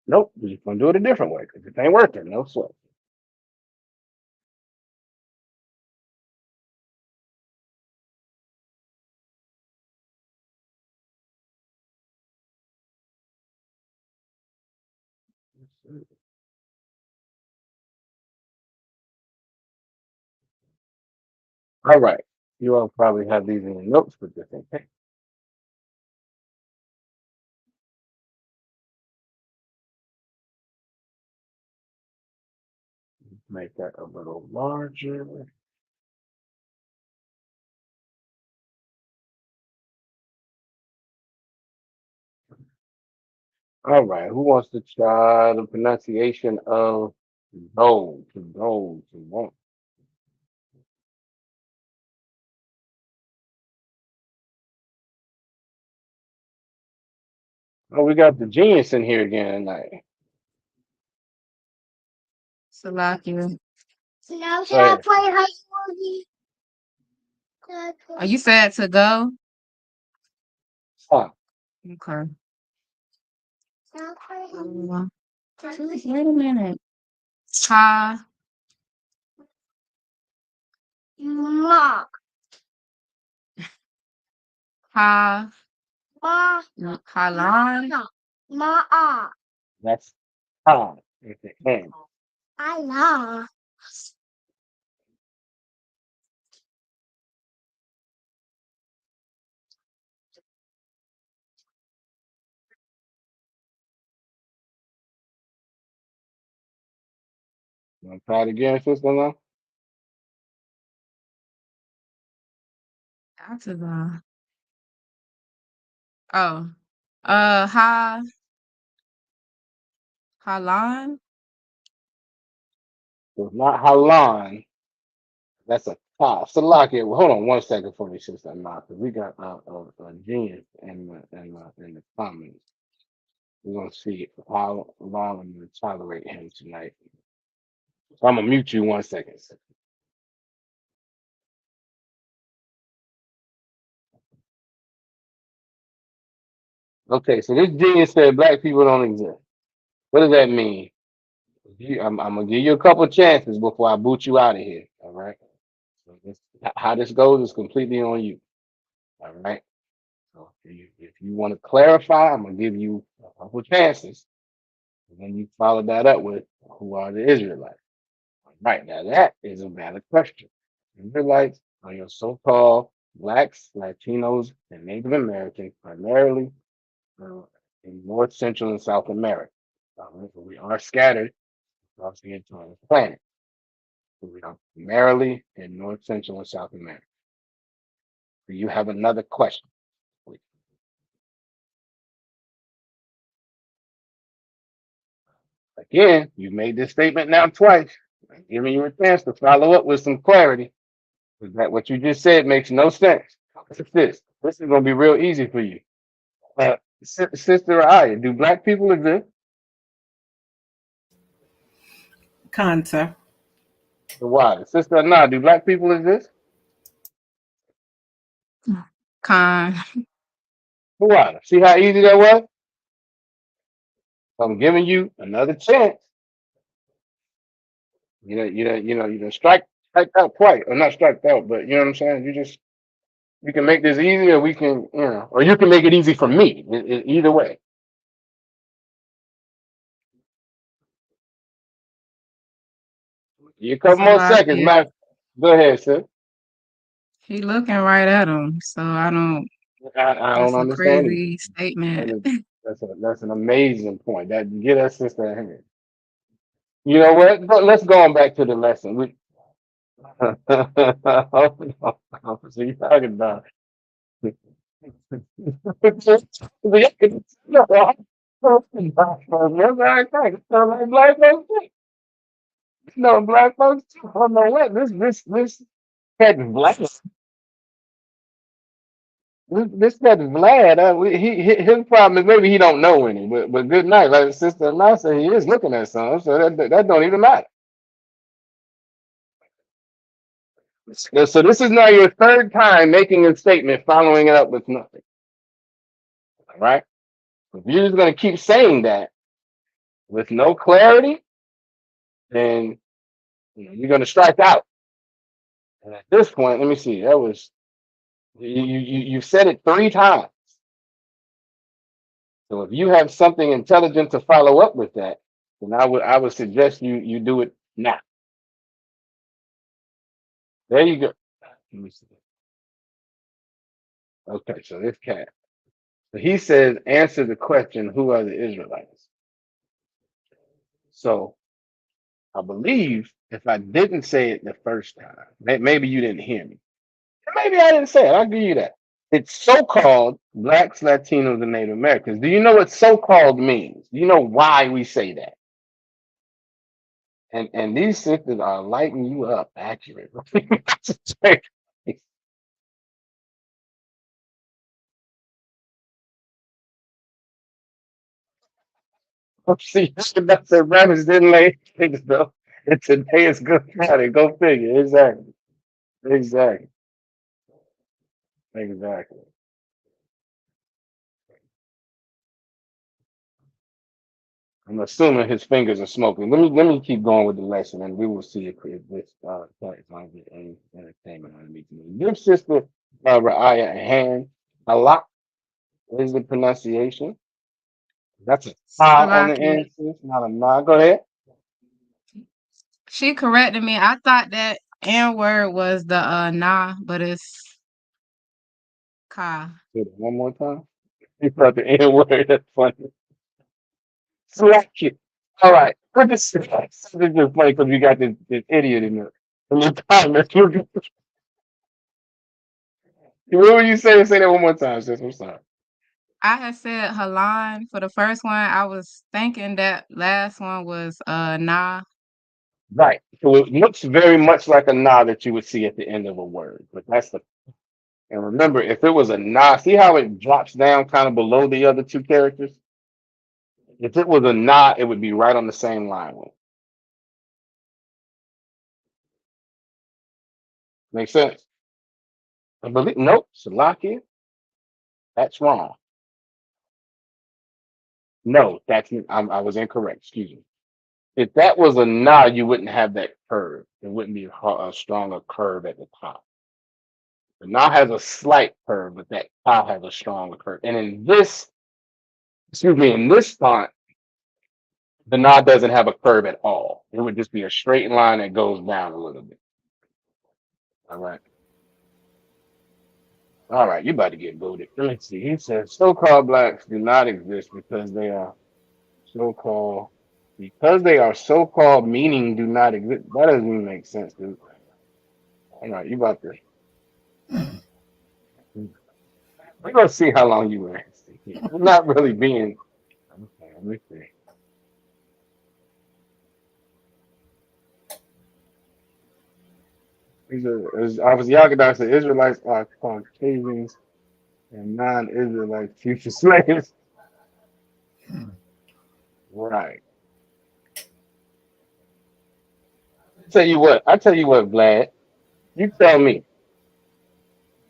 Nope, we're just gonna do it a different way because it ain't working. No sweat. All right. You all probably have these in your notes, but just in case. Make that a little larger. All right. Who wants to try the pronunciation of gold? To gold, to want. Oh, we got the genius in here again tonight. Salakia. Now should Go I ahead. play high school? Are you sad to go? Huh. Okay. Now play Wait a minute. Ha, Ma. ha, Ma. halan. Ma. That's time at the end. I love. Want to try it again, sister? Now? Octagon. Oh. Ha Halan? So it's not Halan. That's a ta. Salakia. Well, hold on 1 second for me, sister. Nah, because we got a genius in the comments. We're gonna see how long I'm gonna tolerate him tonight. So I'm gonna mute you 1 second. Okay, so this genius said black people don't exist. What does that mean? I'm gonna give you a couple chances before I boot you out of here. All right. So how this goes is completely on you. All right. So if you want to clarify, I'm gonna give you a couple chances, and then you follow that up with who are the Israelites. All right. Now that is a valid question. Israelites are your so-called blacks, Latinos, and Native Americans, primarily uh, in North, Central, and South America. But we are scattered across the entire planet. We are primarily in North, Central, and South America. Do you have another question, please? Again, you made this statement now twice. I'm giving you a chance to follow up with some clarity. Because that what you just said makes no sense. What's this? This is going to be real easy for you. Sister Aya, do black people exist? Kanta. Why? Sister Anna, do black people exist? Con. Why? See how easy that was? I'm giving you another chance. You know, strike out twice, or not strike out, but you know what I'm saying. You can make this easy, or we can, or you can make it easy for me. Either way. You a couple more seconds, Salakia. man. Go ahead, sir. He looking right at him. So I don't I don't that's a understand it. crazy statement. That's an amazing point. That get us sister a hand. You know what? Let's go on back to the lesson. So you talking about no black folks. Oh no, what this cat Vlad. This cat Vlad. His problem is maybe he don't know any. But good night, like Sister Nasa, he is looking at some, so that don't even matter. So this is now your third time making a statement, following it up with nothing. All right. If you're just gonna keep saying that with no clarity, then you're gonna strike out. And at this point, let me see. That was you said it 3 times. So if you have something intelligent to follow up with that, then I would suggest you do it now. There you go. Let me see. Okay, so this cat. So he says, answer the question, who are the Israelites? So I believe if I didn't say it the first time, maybe you didn't hear me. Maybe I didn't say it. I'll give you that. It's so-called blacks, Latinos, and Native Americans. Do you know what so-called means? Do you know why we say that? And these sisters are lighting you up accurately. See, that's a rabbits didn't lay eggs though. And today is Good Friday. Go figure. Exactly. Exactly. Exactly. I'm assuming his fingers are smoking. Let me keep going with the lesson, and we will see if this is going to get any entertainment out of me. Give sister Ra'aya a hand. Allah is the pronunciation. That's a on the Salakia. end, sis, not a ma. Go ahead. She corrected me. I thought that N word was the nah, but it's ka. Say it one more time. You thought the N word. That's funny. Slack you. All right. Put this. This is just funny because we got this idiot in the comments. What were you saying? Say that one more time, sis. I'm sorry. I had said Halan for the first one. I was thinking that last one was nah. Right. So it looks very much like a nah that you would see at the end of a word. But that's the and remember, if it was a nah, see how it drops down kind of below the other two characters? If it was a nah, it would be right on the same line with it. Make sense? I believe nope, Salakia, that's wrong. No, I was incorrect. Excuse me. If that was a nah, you wouldn't have that curve. There wouldn't be a stronger curve at the top. The nah has a slight curve, but that top has a stronger curve. And in this, excuse me, in this font, the nah doesn't have a curve at all. It would just be a straight line that goes down a little bit. All right. All right, you about to get booted. Let's see. He says so-called blacks do not exist because they are so-called meaning do not exist. That doesn't even make sense, dude. All right, you about to we're gonna see how long you last. I'm not really being okay, let me see. I was Yagadan said Israelites are Caucasians and non-Israelites future slaves. Right. I tell you what, Vlad. You tell me.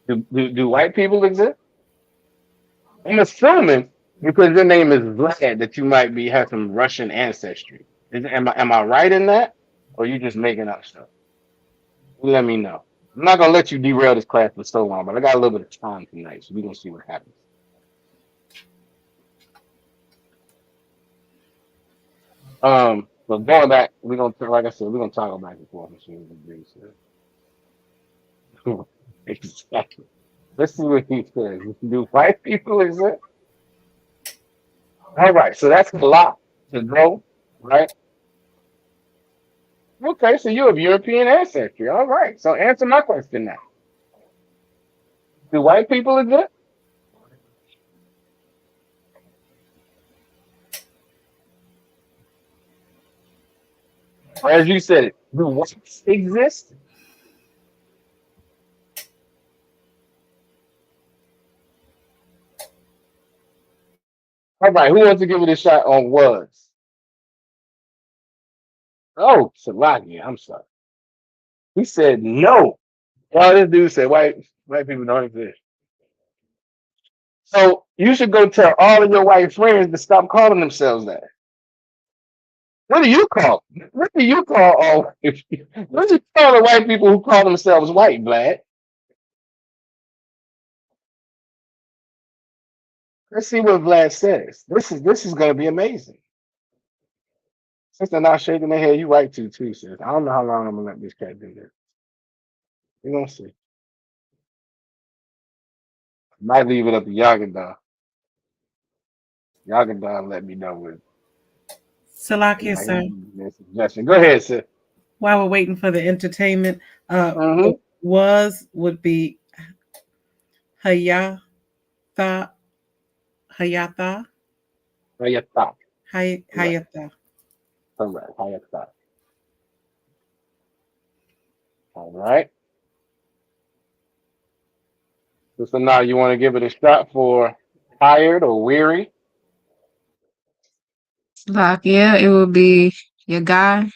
Do white people exist? I'm assuming because your name is Vlad that you might have some Russian ancestry. Am I right in that? Or you just making up stuff? You let me know. I'm not gonna let you derail this class for so long, but I got a little bit of time tonight, so we're gonna see what happens. But going back, we're gonna like I said, we're gonna toggle back and forth and see what we do. Exactly. Let's see what he says. Do white people exist? All right, so that's a lot to go, right? Okay, so you have European ancestry. All right, so answer my question now. Do white people exist? As you said it, do whites exist? All right, who wants to give it a shot on was? Oh, Salaki, I'm sorry. He said no. Well, this dude said white people don't exist. So you should go tell all of your white friends to stop calling themselves that. What do you call? What do you call all? What do you call the white people who call themselves white, Vlad? Let's see what Vlad says. This is going to be amazing. Since they're not shaking their head, you right too, sis. I don't know how long I'm gonna let this cat do this. We're gonna see. Might leave it up to Yagadan. Yagadan let me know with Salakia, sir. suggestion. Go ahead, sis. While we're waiting for the entertainment, Mm-hmm. would be Hayatha, Hayatha, Hayatha. Hayatha. Correct. Hayatha. All right. So now you want to give it a shot for tired or weary? Like, yeah, it would be your guy.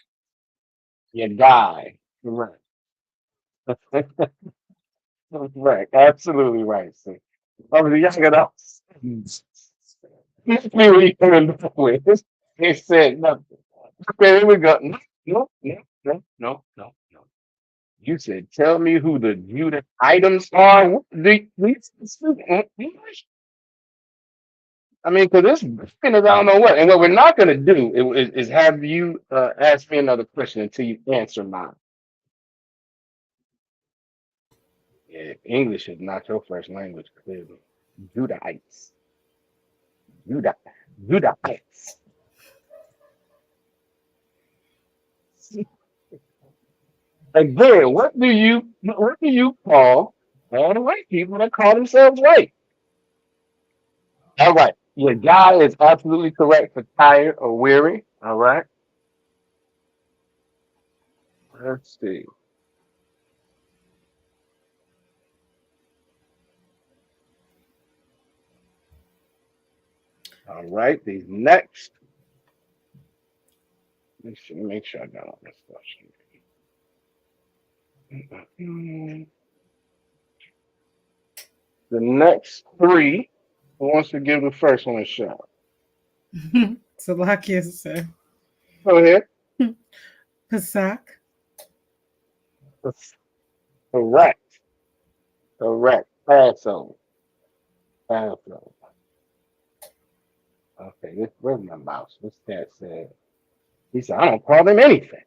You die. Correct. Right. Absolutely right, sis. Obviously, Yagadan. Let's see what you coming back with. He said nothing. Okay, here we go. No. You said, tell me who the Judah items are. I mean, because this is I don't know what. And what we're not going to do is have you ask me another question until you answer mine. Yeah, English is not your first language, clearly. Judahites. Judahites. Again, what do you call All the white people that call themselves white. All right. Your guy is absolutely correct for tired or weary. All right. Let's see. All right. These next. Make sure I got all this stuff. The next three. Who wants to give the first one a shot? Salakia, sir. Go ahead. Pesach. Correct. Correct. Passover. Passover. Okay, where's my mouse? What's that said? He said, I don't call them anything.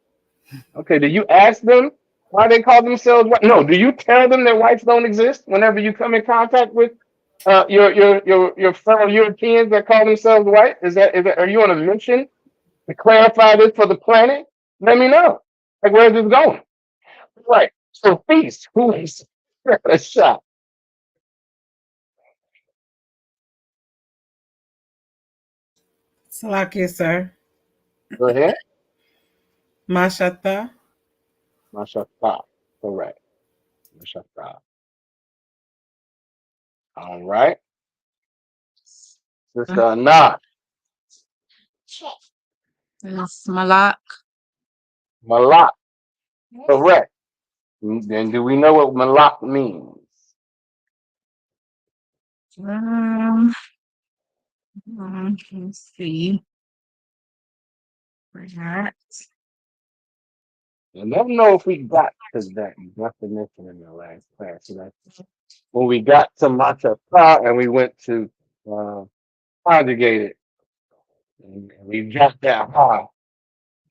Okay, do you ask them why they call themselves white? No, do you tell them that whites don't exist whenever you come in contact with your fellow Europeans that call themselves white? Is that are you on a mission to clarify this for the planet? Let me know. Like, where's this going? Right. So, feast. Who is a shot? Salakia, sir. Go ahead. Mashata. Mashata. Correct. Mashata. All right. Sister Anat. Check. It's Malak. Malak. Correct. Then do we know what Malak means? Let's see. Right. And I don't know if we got to that definition in the last class. So that's when we got to Machata and we went to conjugate it, and we dropped that ha.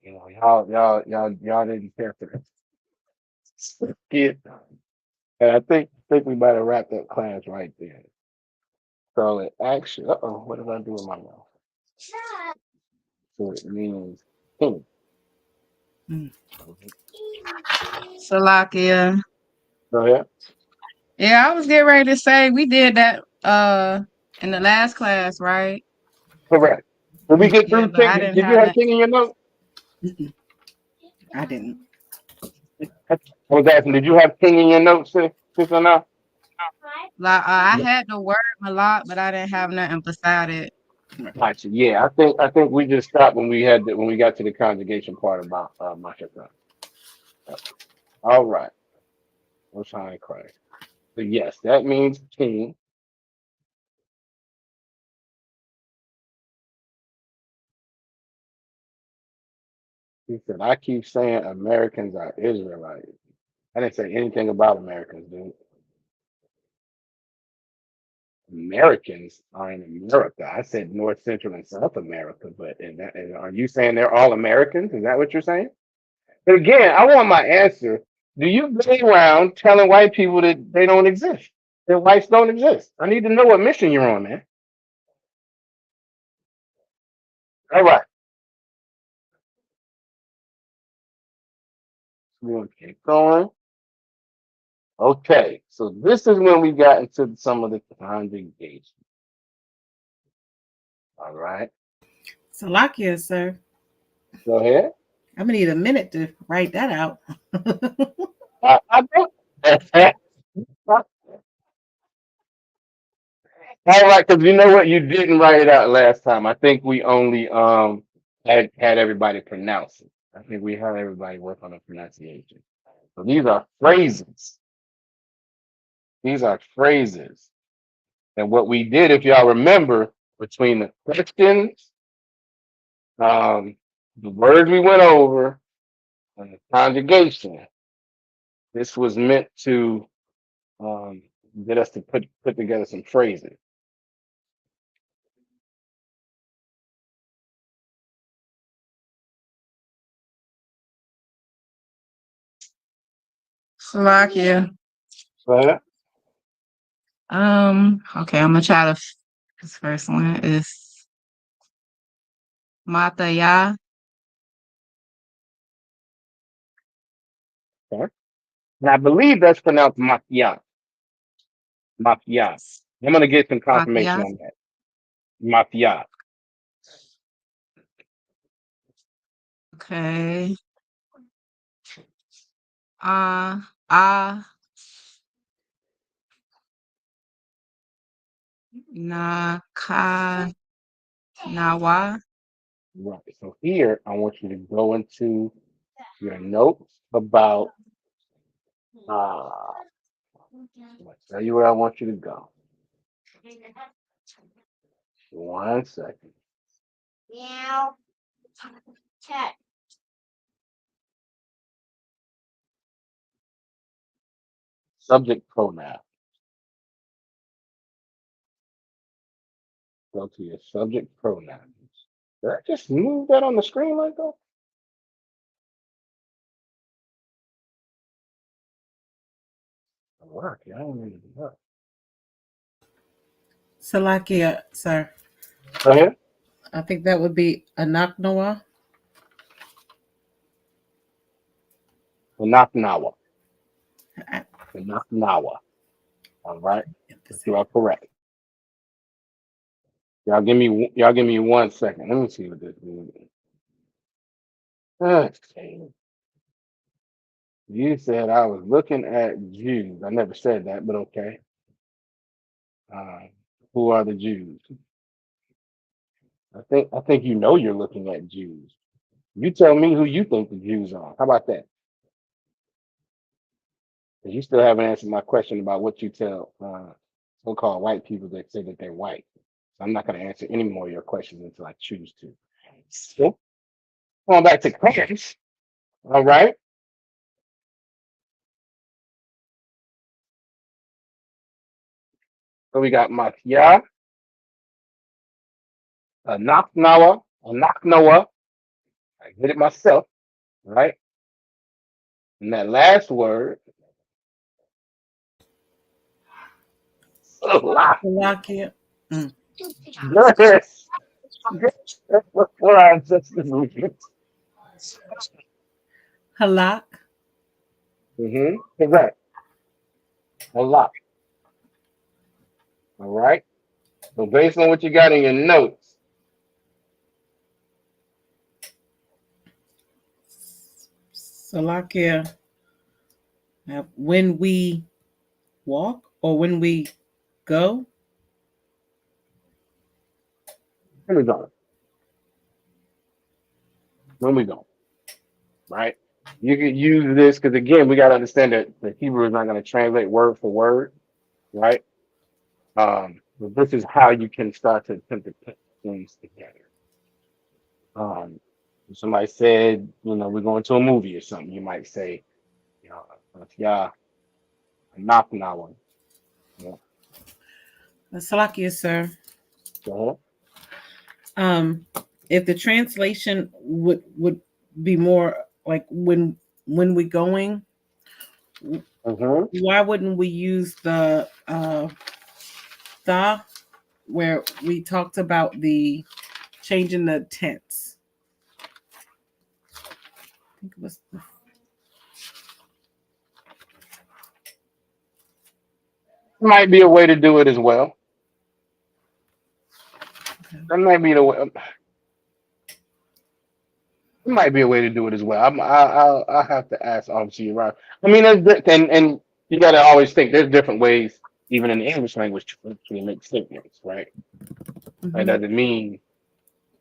You know, y'all didn't care for that. Yeah. And I think we might have wrapped up class right there. So it actually, what did I do with my mouth? So it means king. Salakia. Go ahead. Yeah, I was getting ready to say we did that in the last class, right? Correct. Did we get Yeah, through but I king? didn't Did you have have that. king in your note? I didn't. I was asking, did you have king in your notes, sister? Now? Like I had the word Malak, but I didn't have nothing beside it. Gotcha. Yeah, I think we just stopped when we got to the conjugation part about Mashaka. All right. Most High in Christ. So yes, that means king. He said, I keep saying Americans are Israelites. I didn't say anything about Americans, dude. Americans are in America. I said North, Central, and South America, but are you saying they're all Americans? Is that what you're saying? But again, I want my answer. Do you go around telling white people that they don't exist? That whites don't exist? I need to know what mission you're on, man. All right. We'll keep going. Okay, so this is when we got into some of the conjugation. All right, Salakia, sir. go ahead. I'm gonna need a minute to write that out. I don't. All right, because you know what, you didn't write it out last time. I think we only had everybody pronounce it. I think we had everybody work on the pronunciation. So these are phrases. These are phrases. And what we did, if y'all remember, between the questions, the words we went over, and the conjugation, this was meant to get us to put together some phrases. Salakia. So, Okay, I'm gonna try to. This first one is Mataya. okay. And I believe that's pronounced Makian. Mafia. I'm gonna get some confirmation Matthias. on that. Mafia. Okay. Ah, Naka, Nawa. Right. So here I want you to go into your notes about I'll tell you where I want you to go. One second. Meow. Cat. Subject pronoun. Go to your subject pronouns. Did I just move that on the screen like that? Work. I don't need to work. Salakia, sir. Go ahead. I think that would be Anaknawa. Naknawa. Naknawa. All right. You are correct. Y'all give me 1 second. Let me see what this means. Okay. You said I was looking at Jews. I never said that, but okay. Uh, who are the Jews? I think you know you're looking at Jews. You tell me who you think the Jews are. How about that? 'Cause you still haven't answered my question about what you tell so-called white people that say that they're white. So I'm not going to answer any more of your questions until I choose to. So, going back to class. All right. So we got Matya, Naknawa, Naknawa. I did it myself, right? And that last word, Salah. Salakia. Mm. Yes. That's what our ancestors did. Halak. Correct. A lot. All right. So based on what you got in your notes, Salakia. Now, when we walk or when we go. here we go. When we go, right? You could use this because again, we got to understand that the Hebrew is not going to translate word for word, right? But this is how you can start to attempt to put things together. If somebody said, we're going to a movie or something, you might say, yeah, knock now. Yeah. Salakia, sir. So, If the translation would be more like when we going, why wouldn't we use the tha where we talked about the changing the tense? I think it was might be a way to do it as well. That might be the way. It might be a way to do it as well. I'll have to ask obviously right. I mean, and you got to always think there's different ways, even in the English language, to actually make statements, right? That doesn't mean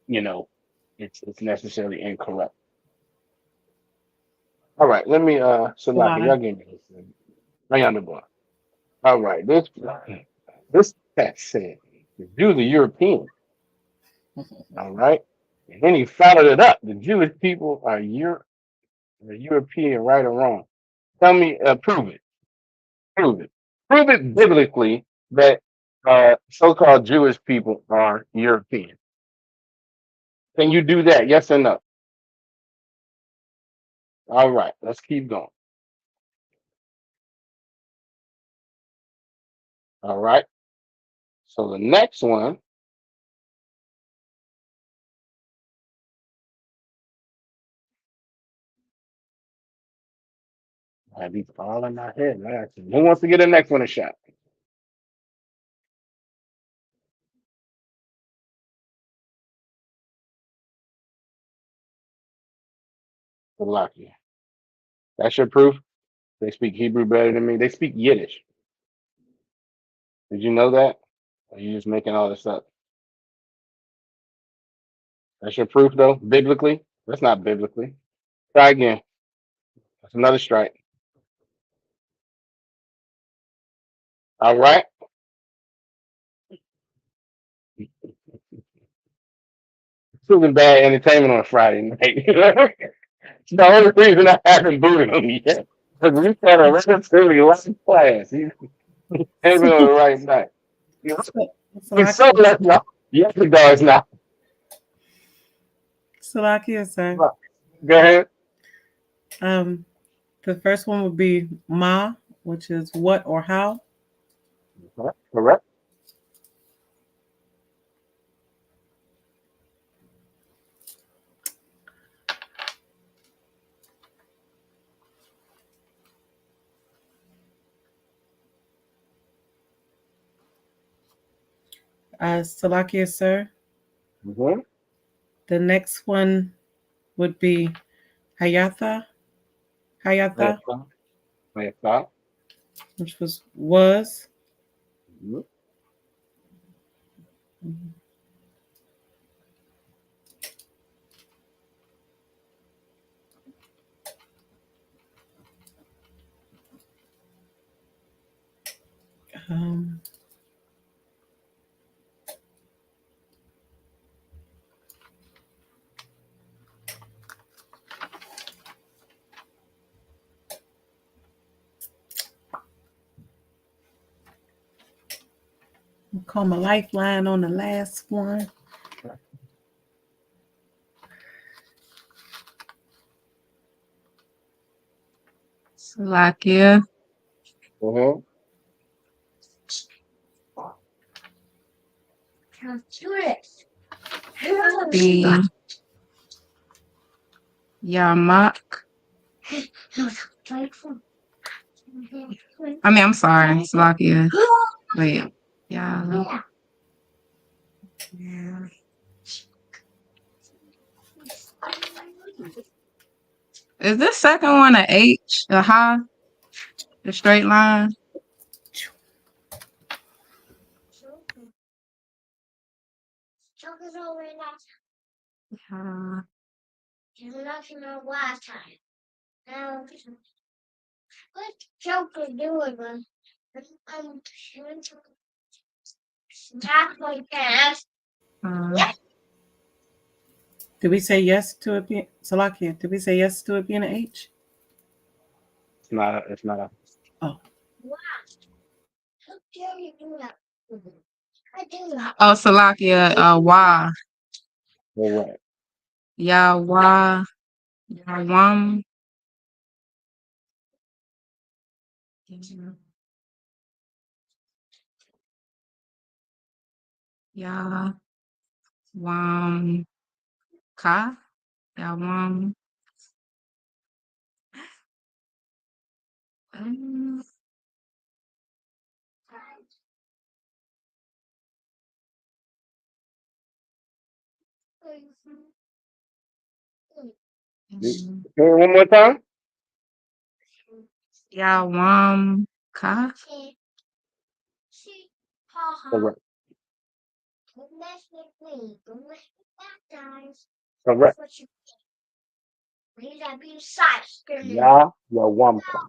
it's necessarily incorrect. All right, let me so like y'all give me this. Right on the board. All right, this text said the Jews are European. All right, and then he followed it up. The Jewish people are European, right or wrong? Tell me, prove it. Prove it. Prove it biblically that so-called Jewish people are European. Can you do that? Yes or no? All right, let's keep going. All right. So the next one, I be all in my head, man. Who wants to get the next one a shot? Salakia. That's your proof? They speak Hebrew better than me. They speak Yiddish. Did you know that? Or are you just making all this up? That's your proof, though, biblically? That's not biblically. Try again. That's another strike. All right. Proving bad entertainment on a Friday night. It's the only reason I haven't booted him yet. Because we had a relatively light class. He came in on the right night. He's so Salakia, left now. Yes, he does now. Salakia, sir. Go ahead. The first one would be ma, which is what or how. Correct. Salakia, sir. Mm-hmm. The next one would be hayatha. Hayatha, which was. Mm-hmm. Um, I'll call my lifeline on the last one. Salakia. Mm-hmm. The Yamak. I'm sorry, Salakia. Wait. Yeah. Is this second one a H, a high, the straight line? Yeah. What Joker doing? I'm not like that. Did we say yes to it being Salakia? Did we say yes to it being an H? It's not. It's not a. Oh, Wow. How dare you do that? I do that. Oh, Salakia, why? Correct. Yawa. Yawam. Yawam. Ka. Yawam. Say it one more time. Yawam. Ka. See, haha. Correct. Don't mess with me. Don't mess with that, guys. Correct. That's what you need to be size. Ya Yawamka.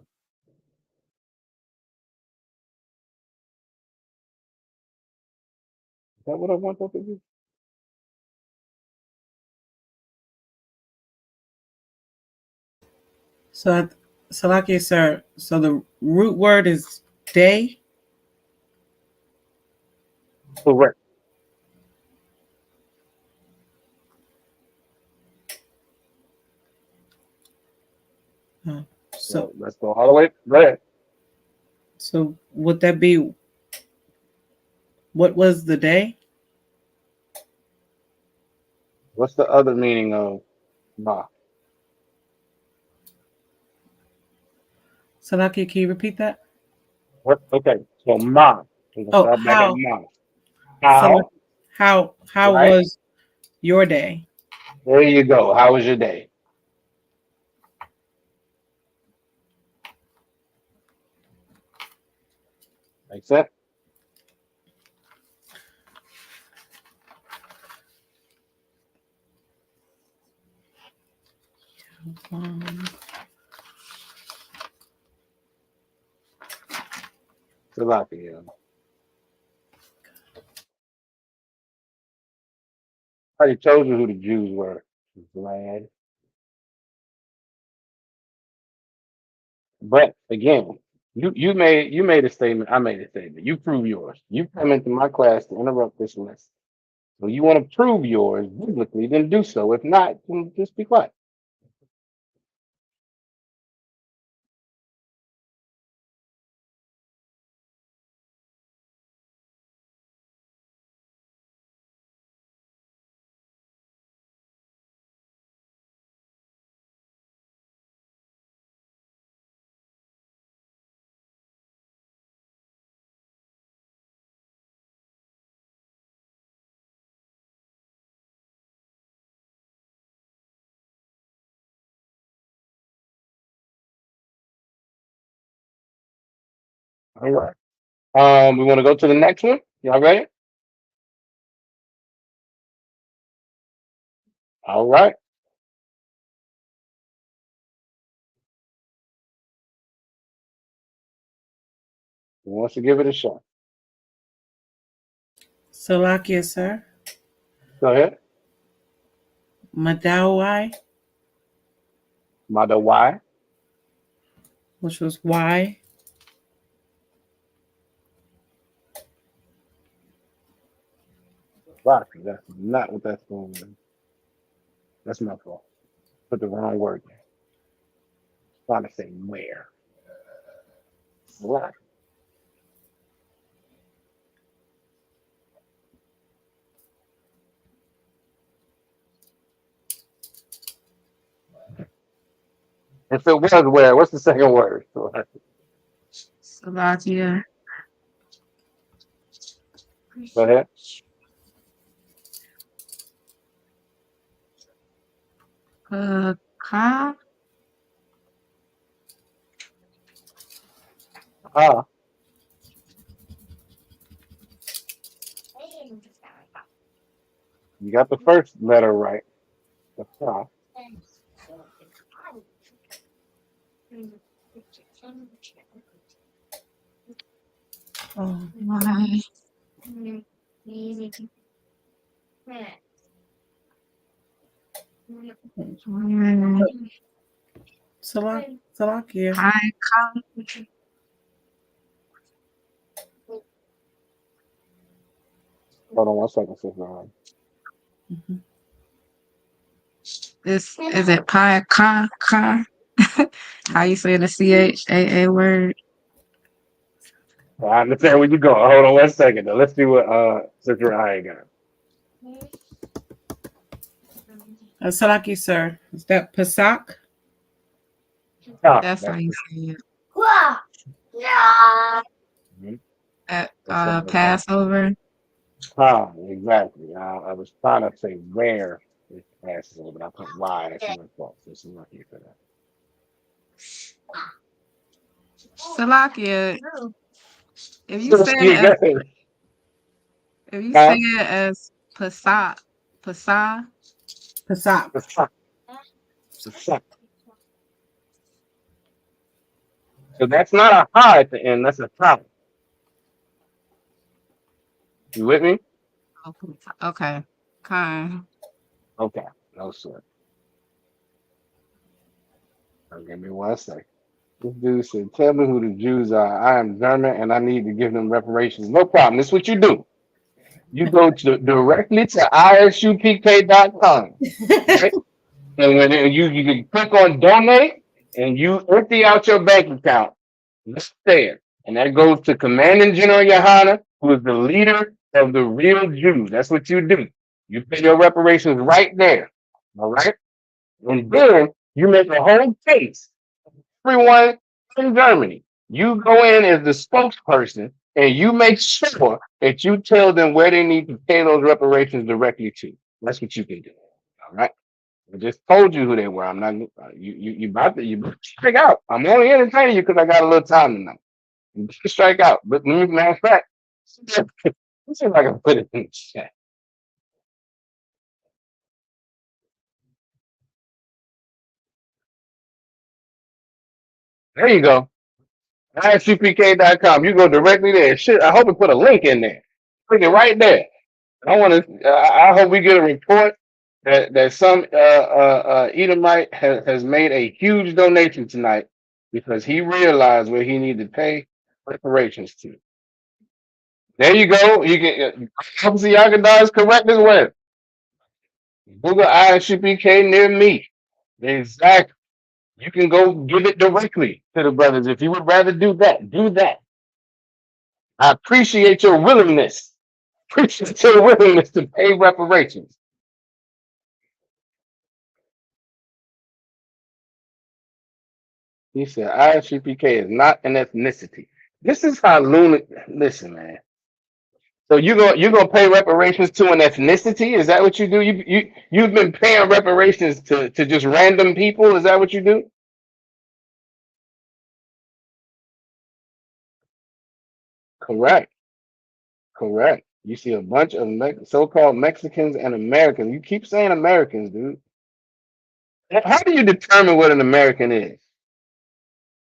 Is that what I want that to be? so Salakia, sir. So the root word is day. Correct. So So let's go all the way. Go ahead. so would that be what was the day? What's the other meaning of ma? Salakia, can you repeat that? What? Okay. So ma. We can Oh, start back at how? ma. How? How Right. was your day? There you go. How was your day? Make sense? Salakia. I already told you who the Jews were. Glad. But again, you made a statement. I made a statement. You prove yours. You come into my class to interrupt this lesson. So you want to prove yours biblically, then do so. If not, then just be quiet. All right. We want to go to the next one. Y'all ready? All right. Who wants to give it a shot? Salakia, sir. Go ahead. Madawai, Mother why? which was why. Why? That's not what that's going on. That's my fault. Put the wrong word there. Trying to say where. Why? If it was where, what's the second word? Go Salakia. ahead. Ka. Ah, you got the first letter right. The ah. Oh, Why? Salakia. Hi, Ka. Hold on 1 second, sister. Mhm. Is it Pi Ka Ka? How you say the CHAA word? I understand where you go. Hold on 1 second though. Let's see what sister I got. Salakia, sir. Is that Pasak? Ah, That's how that's you the say it. mhm. At That's the Passover. ah, exactly. I was trying to say where it passes over, but I put why. That's my fault. So I'm not here for that. Salakia. If you So, say it yeah, as go ahead. if you say Huh? it as Pasa, Pasa, Pasak. The fuck, the fuck. So that's not a ha at the end. That's a problem. You with me? okay, kind. Okay. No sir. Give me 1 second. This dude said, "Tell me who the Jews are. I am German, and I need to give them reparations." No problem. This is what you do. You go directly to ISUPK.com, right? And when you can click on donate, and you empty out your bank account. It's there, and that goes to Commanding General Yohana, who is the leader of the real Jews. That's what you do. You pay your reparations right there. All right, and then you make a whole case. Everyone in Germany. You go in as the spokesperson and you make sure that you tell them where they need to pay those reparations directly to. That's what you can do. All right. I just told you who they were. I'm not you about to figure out. I'm only entertaining you because I got a little time tonight. strike out. But matter of fact, let's see if I can put it in the chat. There you go. ISUPK.com. You go directly there. Shit, I hope we put a link in there. Click it right there. I want to. I hope we get a report that some Edomite has made a huge donation tonight because he realized where he needed to pay reparations to. There you go. You get Lashawan Qadash is correct as well. Google ISUPK near me. Exactly. You can go give it directly to the brothers. If you would rather do that, do that. I appreciate your willingness. Appreciate your willingness to pay reparations. He said ISUPK is not an ethnicity. This is how lunatic. Listen, man. So you're gonna pay reparations to an ethnicity? Is that what you do? You've been paying reparations to just random people? Is that what you do? Correct. Correct. You see a bunch of so-called Mexicans and Americans. You keep saying Americans, dude. How do you determine what an American is?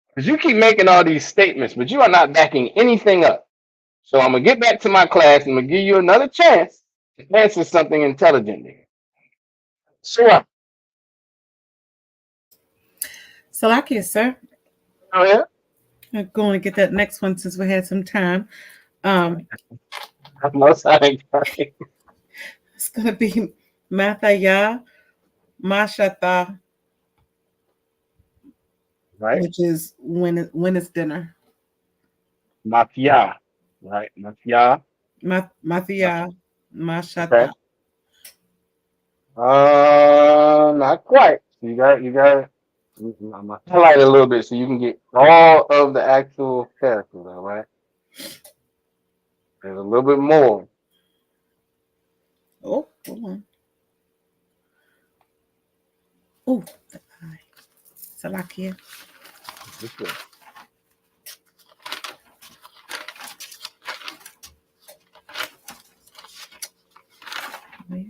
Because you keep making all these statements, but you are not backing anything up. So I'm gonna get back to my class and I'm gonna give you another chance to answer something intelligently. Sure. Salakia, sir. Oh yeah. I'm going to get that next one since we had some time. Most I ain't trying. It's going to be Mathaya Mashata, Right. which is when it's dinner. Mafia. Right. Mafia. Mathaya Mashata. Okay. Not quite. You got I'm gonna highlight it a little bit so you can get all of the actual characters, all right? There's a little bit more. Oh, hold on. Oh, Salakia. This way. Where is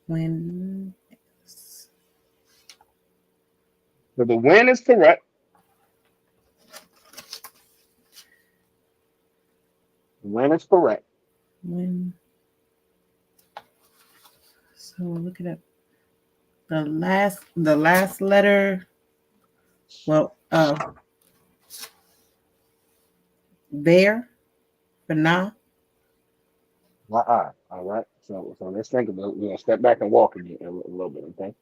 when So the win is correct. The win is correct. when so look at it. The last letter. Well, there for now. All right. So let's think about it. We're gonna step back and walk again a little bit, okay?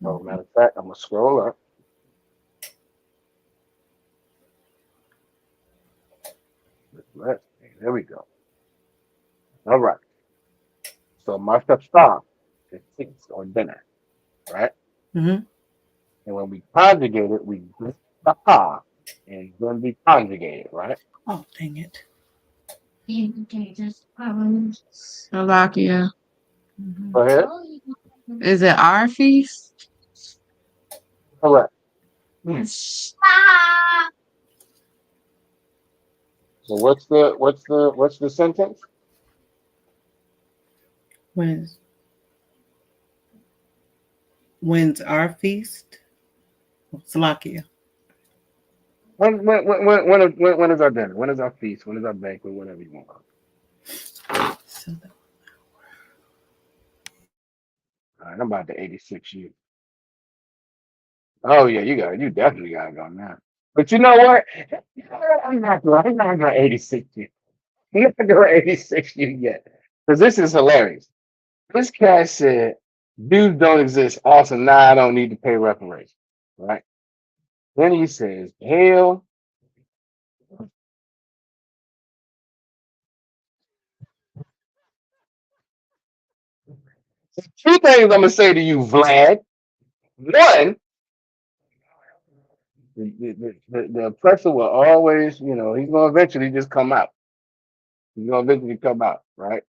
So matter of fact, I'm gonna scroll up. There we go. All right. So Mashta is feast or dinner, right? Mm-hmm. And when we conjugate it, we get the ha and then we conjugate it, right? Oh, dang it. Slovakia. Mm-hmm. Go ahead. Is it our feast? Correct. So what's the sentence? When's our feast? Salakia. When is our dinner? When is our feast? When is our banquet? Whatever you want. So All right, I'm about to 86 you. Oh yeah, you definitely gotta go now. But you know what? I'm not gonna 86 you. I'm not gonna 86 you yet. Because this is hilarious. This guy said, dudes don't exist. Awesome. Now I don't need to pay reparations. Right? Then he says, hell. Two things I'm gonna say to you, Vlad. One, The oppressor will always, he's gonna eventually just come out. He's gonna eventually come out, right?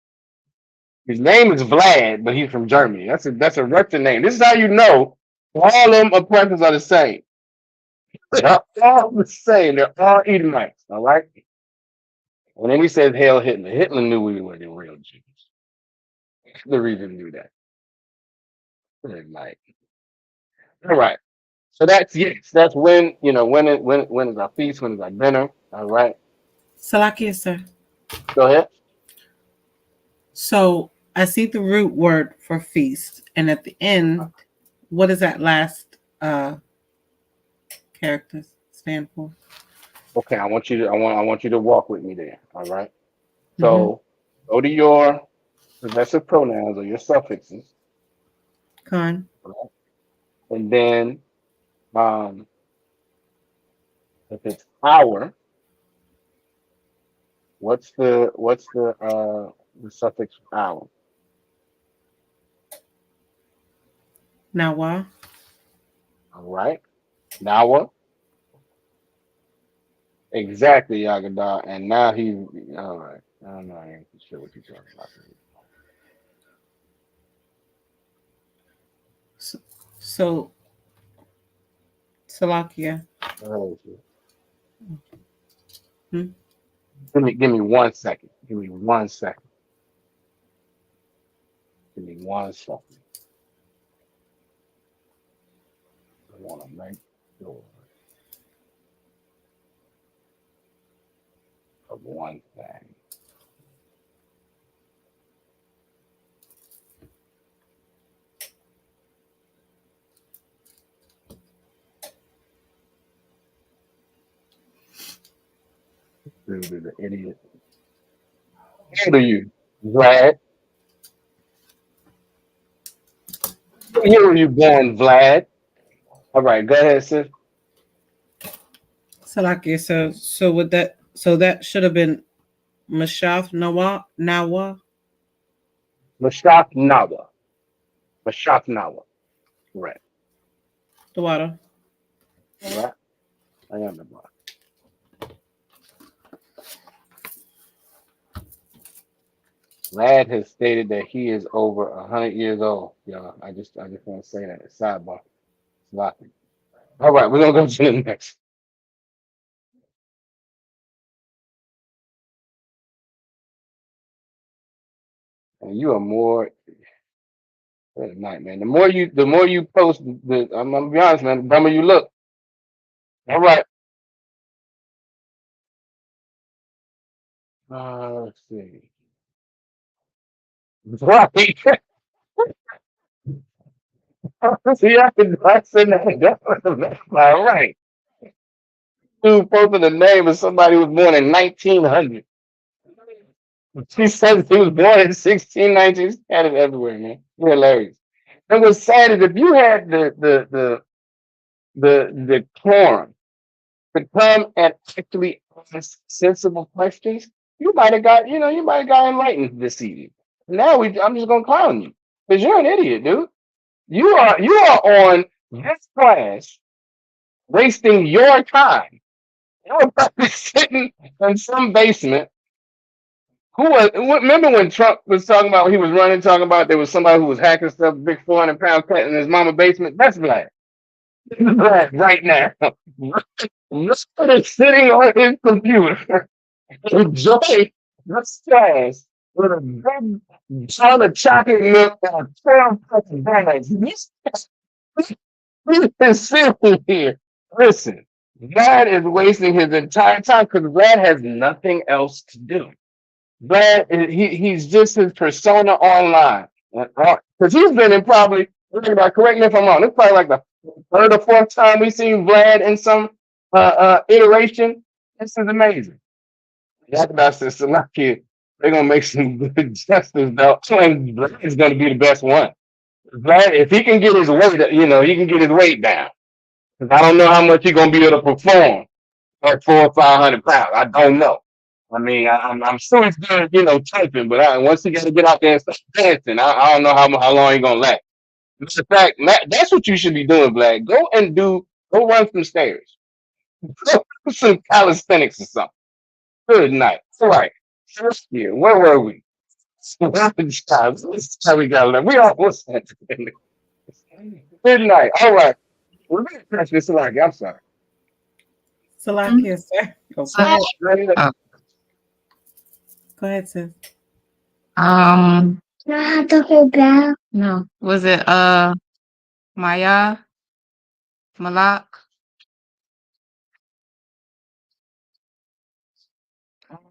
His name is Vlad, but he's from Germany. That's a Russian name. This is how you know all them oppressors are the same. They're all the same. They're all Edomites, all right? And then he says, "Hail Hitler." Hitler knew we were the real Jews. The reason he knew that. Like, all right. So that's yes. That's when when is our feast? When is our dinner? All right. Salakia, sir. Go ahead. So I see the root word for feast, and at the end, what does that last character stand for? Okay, I want you to walk with me there. All right. So go to your possessive pronouns or your suffixes, Con. and then if it's our, what's the suffix our? Nawa. All right. Now what? Exactly, Yagada. And now he's all right. I'm not even sure what you're talking about. So Salakia. Oh, shit. Hmm? Give me 1 second. Give me 1 second. Give me 1 second. I want to make sure of one thing. Dude is an idiot. How old are you, Vlad? What year were you born, Vlad? All right, go ahead, sis. Salakia. So that should have been Mashaf Nawa. Mashaf Nawa. Mashaf Nawa. Right. The water. All right. I am the block. Vlad has stated that he is over 100 years old. Y'all, I just want to say that. Sidebar. Sloppy. All right, we're gonna go to the next. And you are more. Good night, man. The more you post, I'm gonna be honest, man. The dumber you look. All right. Let's see. Right. See, I said that. All right. Dude posted the name of somebody who was born in 1900. She says he was born in 1619. She's had it everywhere, man. You're hilarious. And what's sad is if you had the quorum to come and actually ask sensible questions, you might have got enlightened this evening. Now I'm just gonna clown you because you're an idiot, dude. You are on this class wasting your time. You're probably sitting in some basement. Remember when Trump was talking about he was running, talking about there was somebody who was hacking stuff, big 400-pound cat in his mama basement? That's Vlad. Vlad right now. Vlad is sitting on his computer enjoying this class with a big ton of chocolate milk and 12 fucking donuts. He is sitting here. Listen, Vlad is wasting his entire time because Vlad has nothing else to do. Vlad, he's just his persona online. Because he's been in probably, correct me if I'm wrong, it's probably like the third or fourth time we've seen Vlad in some iteration. This is amazing. Yakada says, Salaki, they're going to make some good justice, though. And Vlad is going to be the best one. Vlad, if he can get his weight, he can get his weight down. Because I don't know how much he's going to be able to perform at 400 or 500 pounds. I don't know. I mean, I'm sure he's good, typing, but once he got to get out there and start dancing, I don't know how long he's going to last. In fact, that's what you should be doing, Vlad. Go run some stairs. Some calisthenics or something. Good night. All right. First year, where were we? This how we got left. We almost had to end it. Good night. All right. We're going to press this like, I'm sorry. Salakia, sir. Oh, So, uh, go ahead, sis. um, Do I have to go back? no, was it Maya, Malak,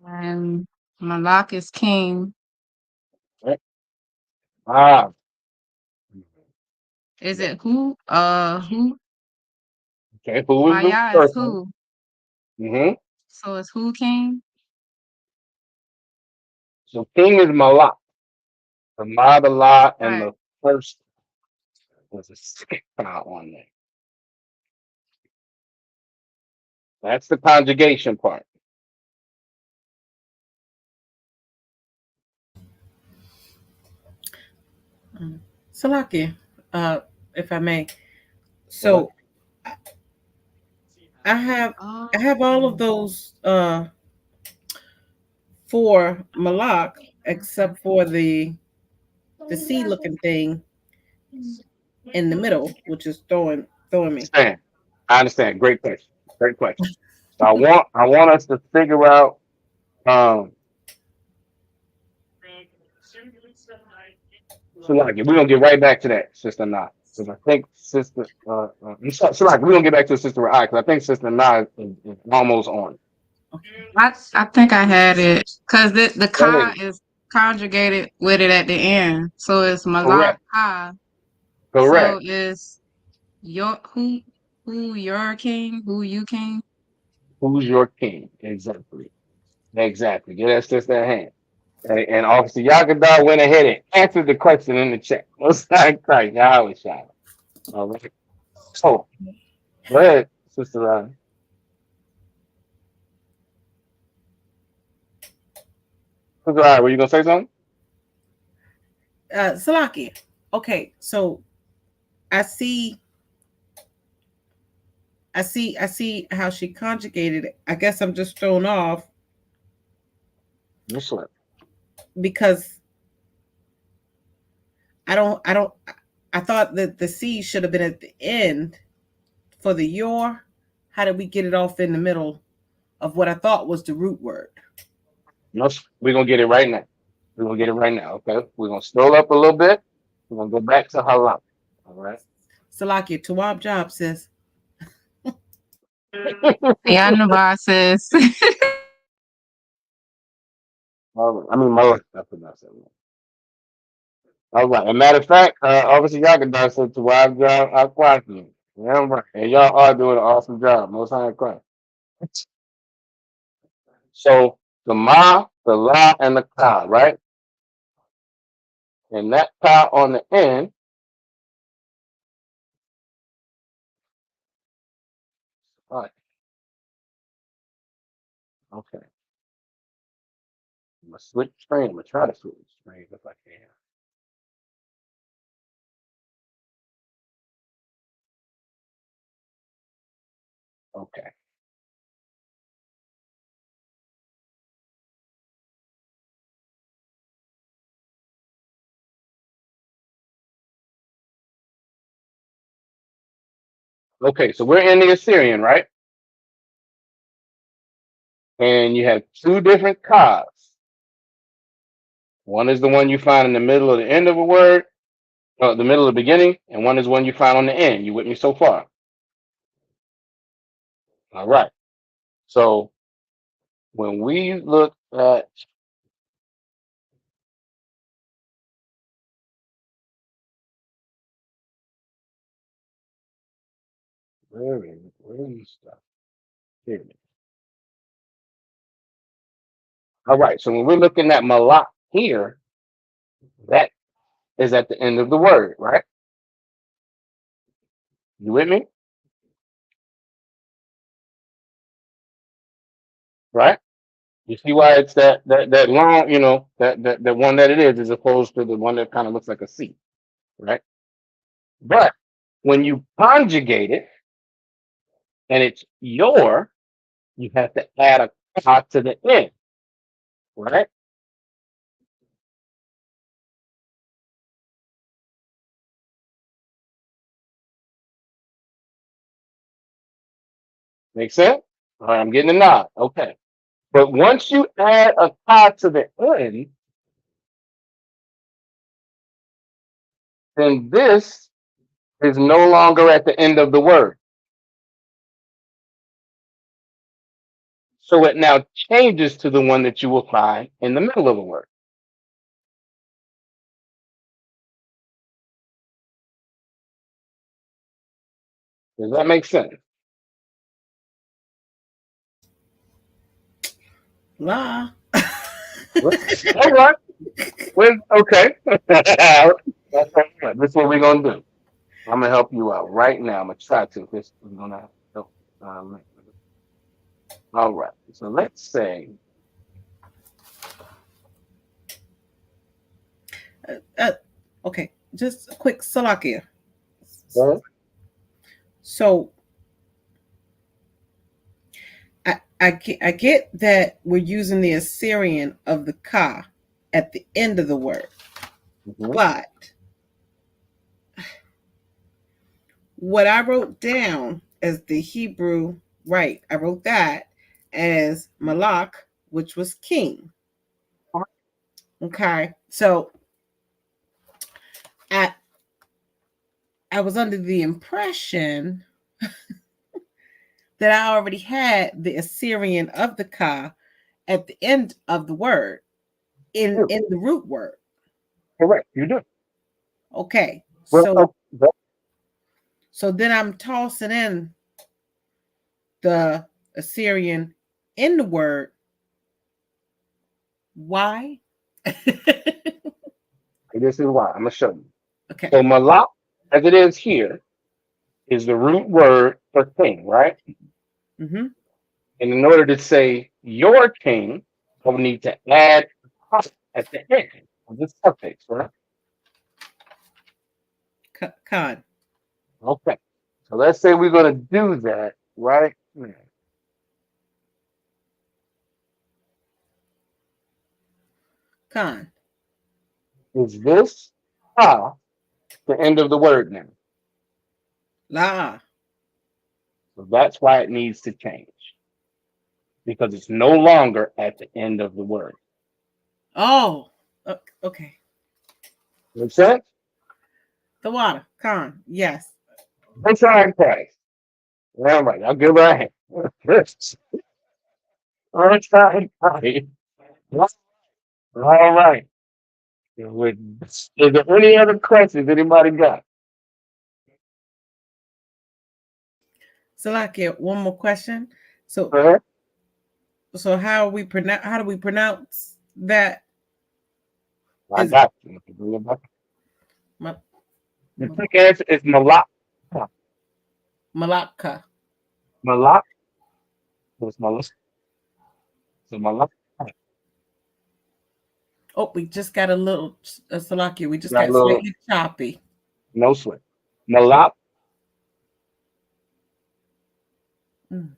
and Malak is king. Ah, Is it who? Who? okay. Who was the Maya is first one? who? Mm-hmm. So is who king? So king is Malak. The Madalah and Right. the first was a second child on there. That's the conjugation part. Salakia, if I may. So I have all of those for Malak, except for the C looking thing in the middle, which is throwing me. I understand. Great question. Great question. So I want us to figure out so like we're gonna get right back to that, Sister Nah. Because I think Sister so like we're gonna get back to Sister Rai because I think Sister Nah is almost on. I think I had it because the Go ka ahead. is conjugated with it at the end, so it's Malak Correct. ka. So Correct. is your who your king, who you king? Who's your king? Exactly. Exactly. Get that sister a hand. And Officer Yagadar went ahead and answered the question in the chat. Most like Christ, Yahweh Shai. All right. So, go ahead, Sister Ron. Sister Ron, were you going to say something? Salakia. Okay, so I see how she conjugated it. I guess I'm just thrown off Yes, sir. because I thought that the C should have been at the end for the your. How did we get it off in the middle of what I thought was the root word? No, we're going to get it right now. We're going to get it right now, okay? We're going to scroll up a little bit. We're going to go back to Halam. All right? Salakia, Tawab job, sis. Yeah, Nabah says. All right. I mean, Mullah. I pronounced that wrong. All right. As a matter of fact, Officer Yagadar said to wild job, I'll quiet you. Yeah, I'm right. And y'all are doing an awesome job. Most high Christ. So the ma, the la, and the ka, right? And that ka on the end, all right, okay. I'm gonna switch train. I'm gonna try to switch trains if I can. Okay. Okay, so we're in the Assyrian, right? And you have two different kas. One is the one you find in the middle or the end of a word, the middle of the beginning, and one is one you find on the end. You with me so far? All right. So when we look at where is stuff? Here it is. All right. So when we're looking at malak here, that is at the end of the word, right? You with me? Right? You see why it's that long, that one that it is, as opposed to the one that kind of looks like a C, right? But when you conjugate it, and it's your, you have to add a ka to the end, right? Make sense? All right, I'm getting a nod. Okay. But once you add a ka to the end, then this is no longer at the end of the word. So it now changes to the one that you will find in the middle of the word. Does that make sense? La. All right. Well, okay. That's right. This is what we're gonna do. I'm gonna help you out right now. I'm gonna try to. This is gonna help. All right. So let's say Okay, just a quick Salakia. uh, So I get that we're using the Assyrian of the ka at the end of the word, mhm. but what I wrote down as the Hebrew, right? I wrote that as Malak, which was king. Okay, so I was under the impression that I already had the Assyrian of the ka at the end of the word in the root word. Correct. You do. Okay, Well, so then I'm tossing in the Assyrian in the word. Why? this is why. I'm gonna show you. Okay. So malak, as it is here, is the root word for king, right? Mm-hmm. And in order to say your king, I would need to add at the end of the suffix, right? Khan. Okay. So let's say we're gonna do that right now. Khan. Is this the end of the word now? La. So that's why it needs to change. Because it's no longer at the end of the word. Oh, okay. Make sense? The water. Khan. Yes. That's all right, Christ. All right, I'll give her a hand. All right, all right. Is there any other questions anybody got? Salakia, one more question. So Uh-huh. so how do we pronounce that? I Is got you. Ma- The quick answer is Malak. Malacca? Malak. It's Malak. So Malak. Oh, we just got a little Salakia. We just Got a got little slightly choppy. no sweat. Malak. Mm.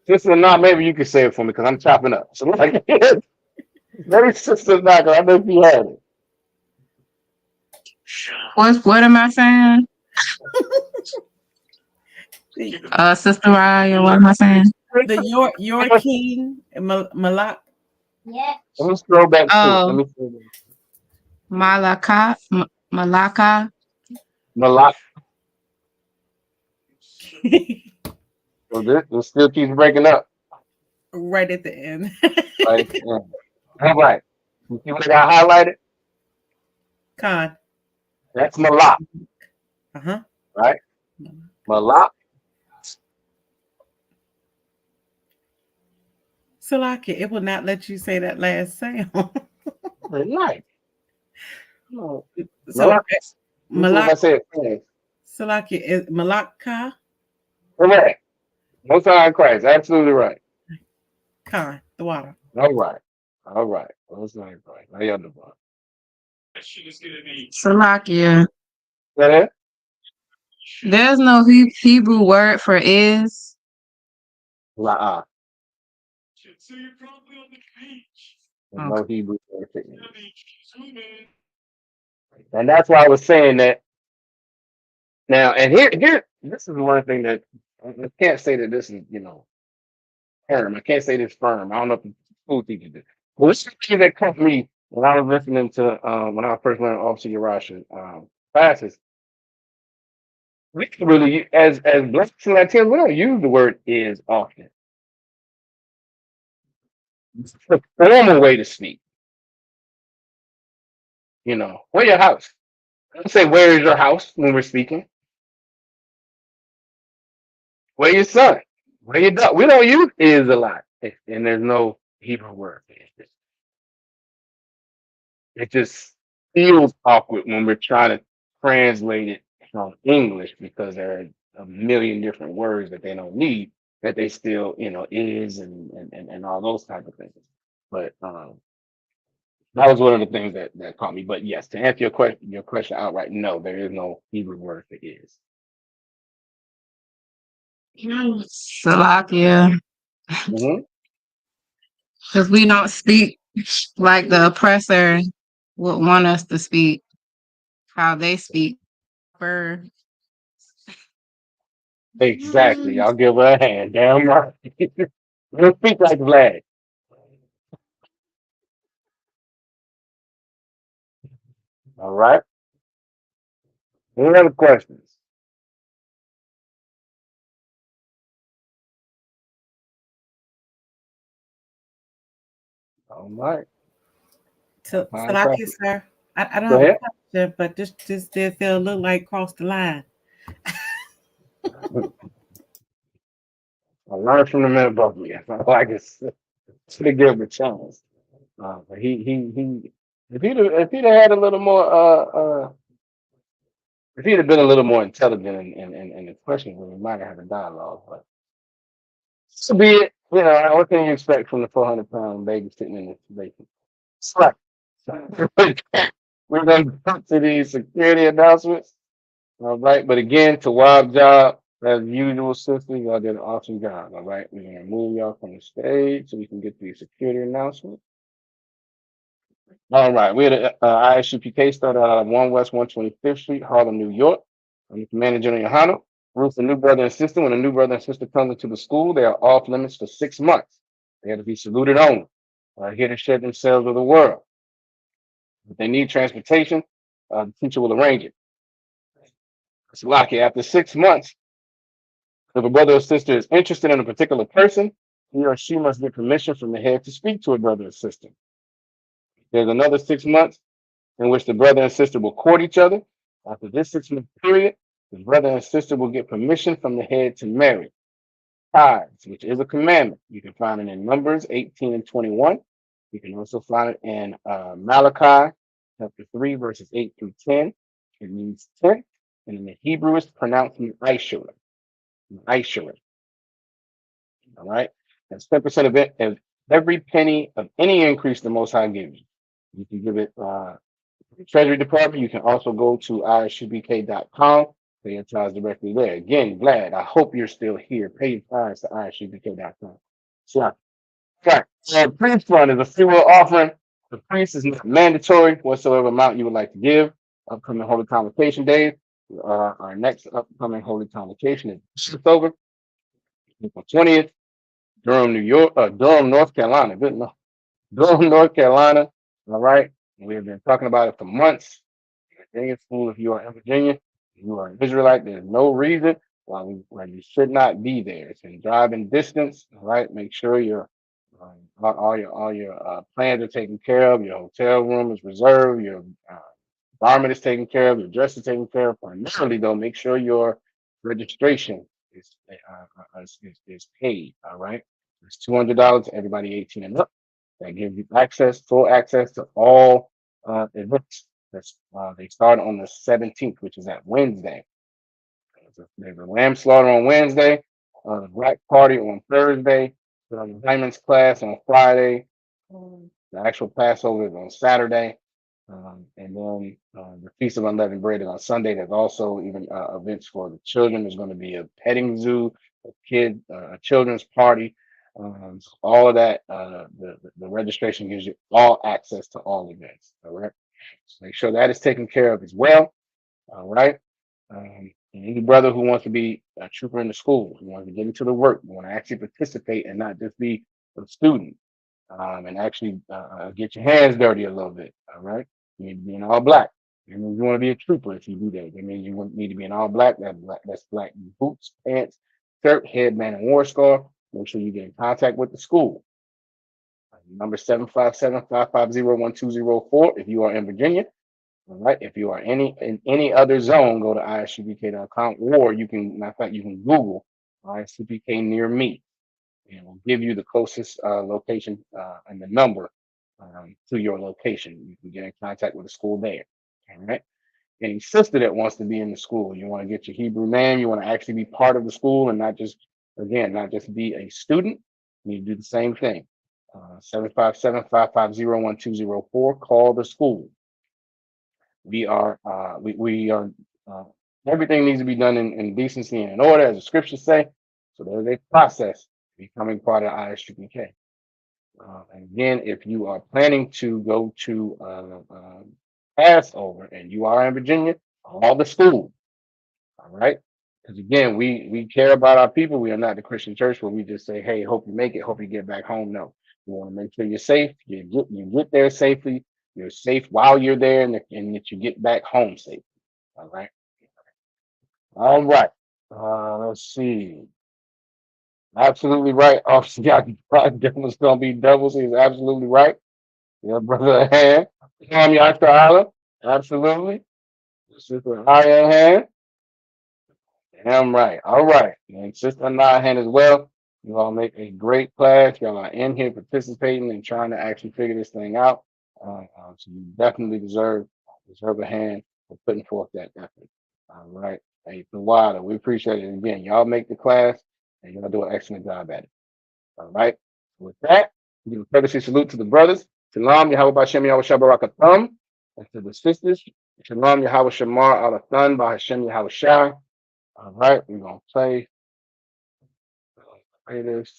Sister Nah, maybe you can say it for me because I'm chopping up. So like, maybe Sister Nah, 'cause I know she had it. What am I saying? Sister Raya, what am I saying? Your king Malak. Yeah. Let me scroll back to it. Let Oh, me scroll back. Malaka. Malak. So this still keeps breaking up. Right at the end. Right. Yeah. All right. You see what I got highlighted? Khan. That's Malak, Uh-huh. right? Malak. Salakia, it will not let you say that last sound. Nice. No. So Malak. You see if I Malak say it fast. Salakia is Malacca Correct. Most High in Christ. Absolutely right. Khan, the water. All right. All right. Most High in Christ. How y'all doing? Salakia. Go ahead. There's no Hebrew word for is. La'ah. There's Okay. no Hebrew word for is. And that's why I was saying that now. And here, this is one thing that I can't say that this is, firm. I can't say this firm. I don't know if the school teachers do. But what's the thing that caught me when I was listening to when I first learned Officer Yarasha classes? We don't really, as blacks and Latinos, we don't use the word is often. It's the formal way to speak. Where your house? I don't say where is your house when we're speaking. Where your son? Where your dog? We don't use is a lot, and there's no Hebrew word. It just feels awkward when we're trying to translate it from English because there are a million different words that they don't need that they still, is and all those type of things. But that was one of the things that caught me. But yes, to answer your question outright, no, there is no Hebrew word for is. Salakia. Hmm. Because we don't speak like the oppressor would want us to speak, how they speak. Exactly. I'll give her a hand. Damn right. We'll speak like Vlad. All right. Any other questions? All right. So, Fine Salaki, question. sir, I don't Go have a ahead. question, but this did feel a little like cross the line. I learned from the man above me. Like it's to give him a chance. But he if he'd have had a little more if he'd have been a little more intelligent in the question, we might have had a dialogue. But so be it. What can you expect from the 400-pound baby sitting in the basement? Slap. We're gonna come to these security announcements. All right, but again, to Wild Job, as usual, sisters, y'all did an awesome job. All right, we're gonna move y'all from the stage so we can get to the security announcement. All right, we had a ISUPK started out of 1 West 125th Street, Harlem, New York. I'm the Commander General Yohana. Rules the new brother and sister. When a new brother and sister comes into the school, they are off limits for 6 months. They have to be saluted only. Here to share themselves with the world. If they need transportation, the teacher will arrange it. It's lucky. After 6 months, if a brother or sister is interested in a particular person, he or she must get permission from the head to speak to a brother or sister. There's another 6 months in which the brother and sister will court each other. After this 6 month period, the brother and sister will get permission from the head to marry. Tithes, which is a commandment. You can find it in Numbers 18 and 21. You can also find it in Malachi chapter 3, verses 8 through 10. It means 10, and in the Hebrew it's pronounced Aishur. Aishur. All right. That's 10% of it. And every penny of any increase the Most High gives you. You can give it the Treasury Department. You can also go to ISUPK.com. Pay your tithes directly there. Again, glad. I hope you're still here. Pay your tithes to ISUPK.com. So, right. Priest fund is a free will offering. The priest is not mandatory. Whatsoever amount you would like to give. Upcoming Holy Convocation Days. Our next upcoming Holy Convocation is October 20th. Durham, New York, Durham, North Carolina. Good enough. Durham, North Carolina. All right. We have been talking about it for months. Virginia school, if you are in Virginia, if you are an Israelite, there's no reason why you should not be there. It's in driving distance. All right. Make sure all your plans are taken care of. Your hotel room is reserved. Your environment is taken care of. Your dress is taken care of. Primarily, though, make sure your registration is paid. All right. It's $200. Everybody 18 and up. That gives you full access to all events. They start on the 17th, which is that Wednesday. There's a lamb slaughter on Wednesday, the black party on Thursday, the Diamonds class on Friday, the actual Passover is on Saturday, And then the Feast of Unleavened Bread is on Sunday. There's also even events for the children. There's going to be a petting zoo, a children's party. All of that. The registration gives you all access to all events. All right. So make sure that is taken care of as well. All right. And any brother who wants to be a trooper in the school, who wants to get into the work, who want to actually participate and not just be a student, and actually get your hands dirty a little bit. All right. You need to be in all black. You want to be a trooper if you do that. That means you need to be in all black. That's black boots, pants, shirt, headband, and war scarf. Make sure you get in contact with the school. Number 757-550-1204 if you are in Virginia. All right. If you are in any other zone, go to ISUPK.com, or you can, matter of fact, you can Google ISUPK near me, and it will give you the closest location and the number to your location. You can get in contact with the school there. All right. Any sister that wants to be in the school, you want to get your Hebrew name, you want to actually be part of the school and not just be a student, you need to do the same thing. 757-550-1204. Call the school. We are everything needs to be done in decency and in order, as the scriptures say. So there's a process becoming part of ISUPK. And again, if you are planning to go to Passover and you are in Virginia, call the school. All right. Because again, we care about our people. We are not the Christian church where we just say, hey, hope you make it, hope you get back home. No, we want to make sure you're safe. You get there safely. You're safe while you're there, and that you get back home safely. All right. All right. Let's see. Absolutely right. Officer Devil's gonna be devils. He's absolutely right. Yeah, brother hand. Yashra Allah. Absolutely. Sister Aya hand. Damn right. All right. And Sister Anaya hand as well. You all make a great class. Y'all are in here participating and trying to actually figure this thing out. So you definitely deserve a hand for putting forth that effort. All right. Hey, Tawada, we appreciate it. Again, y'all make the class and y'all do an excellent job at it. All right. With that, give a courtesy salute to the brothers. Shalom, Yahweh Bashem Yahweh Shabbarakatham. And to the sisters, Shalom, Yahweh Shamar Alathan Bahashem Yahweh Shah. All right. We're going to play this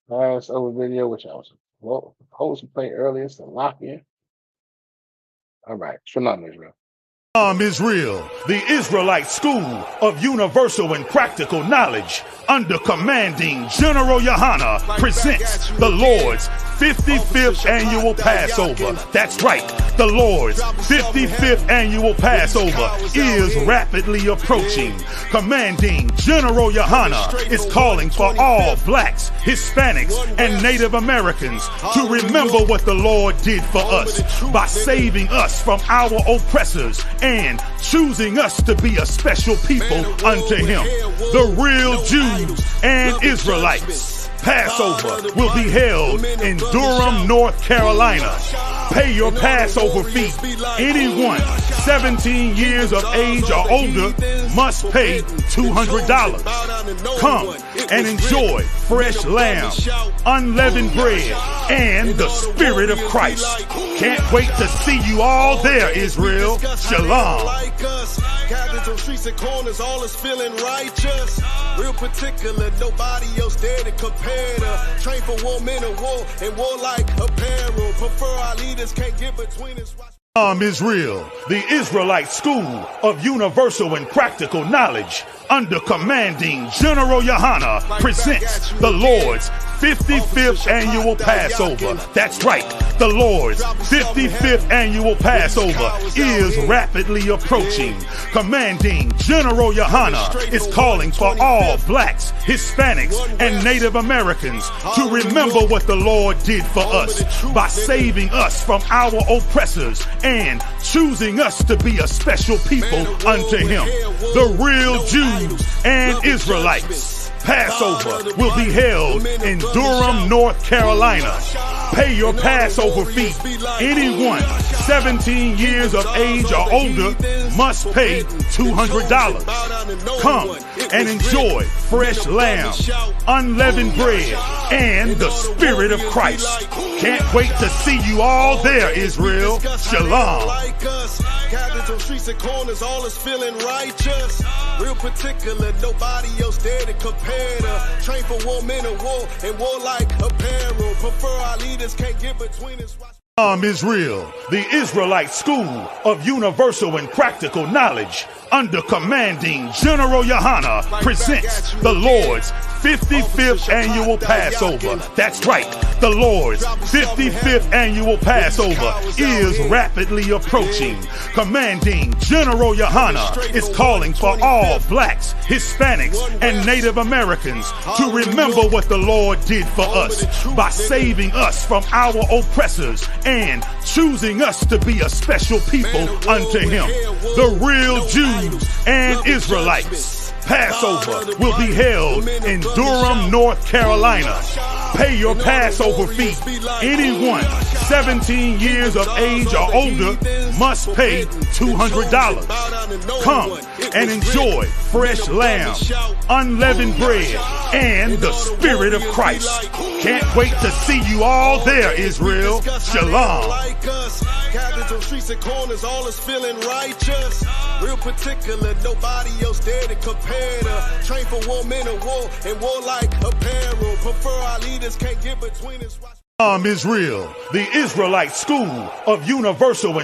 Passover video, which I was supposed to play earlier. So lock in. All right. Shalom, Israel. Israel, the Israelite School of Universal and Practical Knowledge, under commanding General Yohana, presents the Lord's 55th Annual Passover. That's right, the Lord's 55th Annual Passover is rapidly approaching. Commanding General Yohana is calling for all blacks, Hispanics, and Native Americans to remember what the Lord did for us by saving us from our oppressors and choosing us to be a special people unto him, the real Jews and Israelites. Passover will be held in Durham, North Carolina. Pay your Passover fee. Anyone 17 years of age or older must pay $200. Come and enjoy fresh lamb, unleavened bread, and the Spirit of Christ. Can't wait to see you all there, Israel. Shalom. Cabins on streets and corners, all is feeling righteous. Real particular, nobody else there to compare to. Train for war, men of war, and warlike apparel. Prefer our leaders, can't get between us. Israel, the Israelite School of Universal and Practical Knowledge, under commanding General Yohana, presents the Lord's 55th Annual Passover. That's right, the Lord's 55th Annual Passover is rapidly approaching. Commanding General Yohana is calling for all blacks, Hispanics, and Native Americans to remember what the Lord did for us by saving us from our oppressors and choosing us to be a special people unto him, the real Jews and Israelites. Passover will be held in Durham, North Carolina. Pay your Passover fee. Anyone 17 years of age or older must pay $200. Come and enjoy fresh lamb, unleavened bread, and the Spirit of Christ. Can't wait to see you all there, Israel. Shalom. Gathered on streets and corners, all is feeling righteous. Real particular, nobody else there to compare to. Train for war, men of war, and warlike apparel. Prefer our leaders, can't get between us. Israel, the Israelite School of Universal and Practical Knowledge, under commanding General Yohana, presents the Lord's 55th annual Passover. That's right, the Lord's 55th annual Passover is rapidly approaching. Commanding General Yohana is calling for all blacks, Hispanics, and Native Americans to remember what the Lord did for us by saving us from our oppressors and choosing us to be a special people unto Him, the real Jews and Israelites. Passover will be held in Durham, North Carolina. Pay your Passover fee. Anyone 17 years of age or older must pay $200. Come and enjoy fresh lamb, unleavened bread, and the Spirit of Christ. Can't wait to see you all there, Israel. Shalom. Gathered on streets and corners, all is feeling righteous. Real particular, nobody else there to compare to. Train for war, men of war, and warlike apparel. Prefer our leaders, can't get between us. Israel, the Israelite School of Universal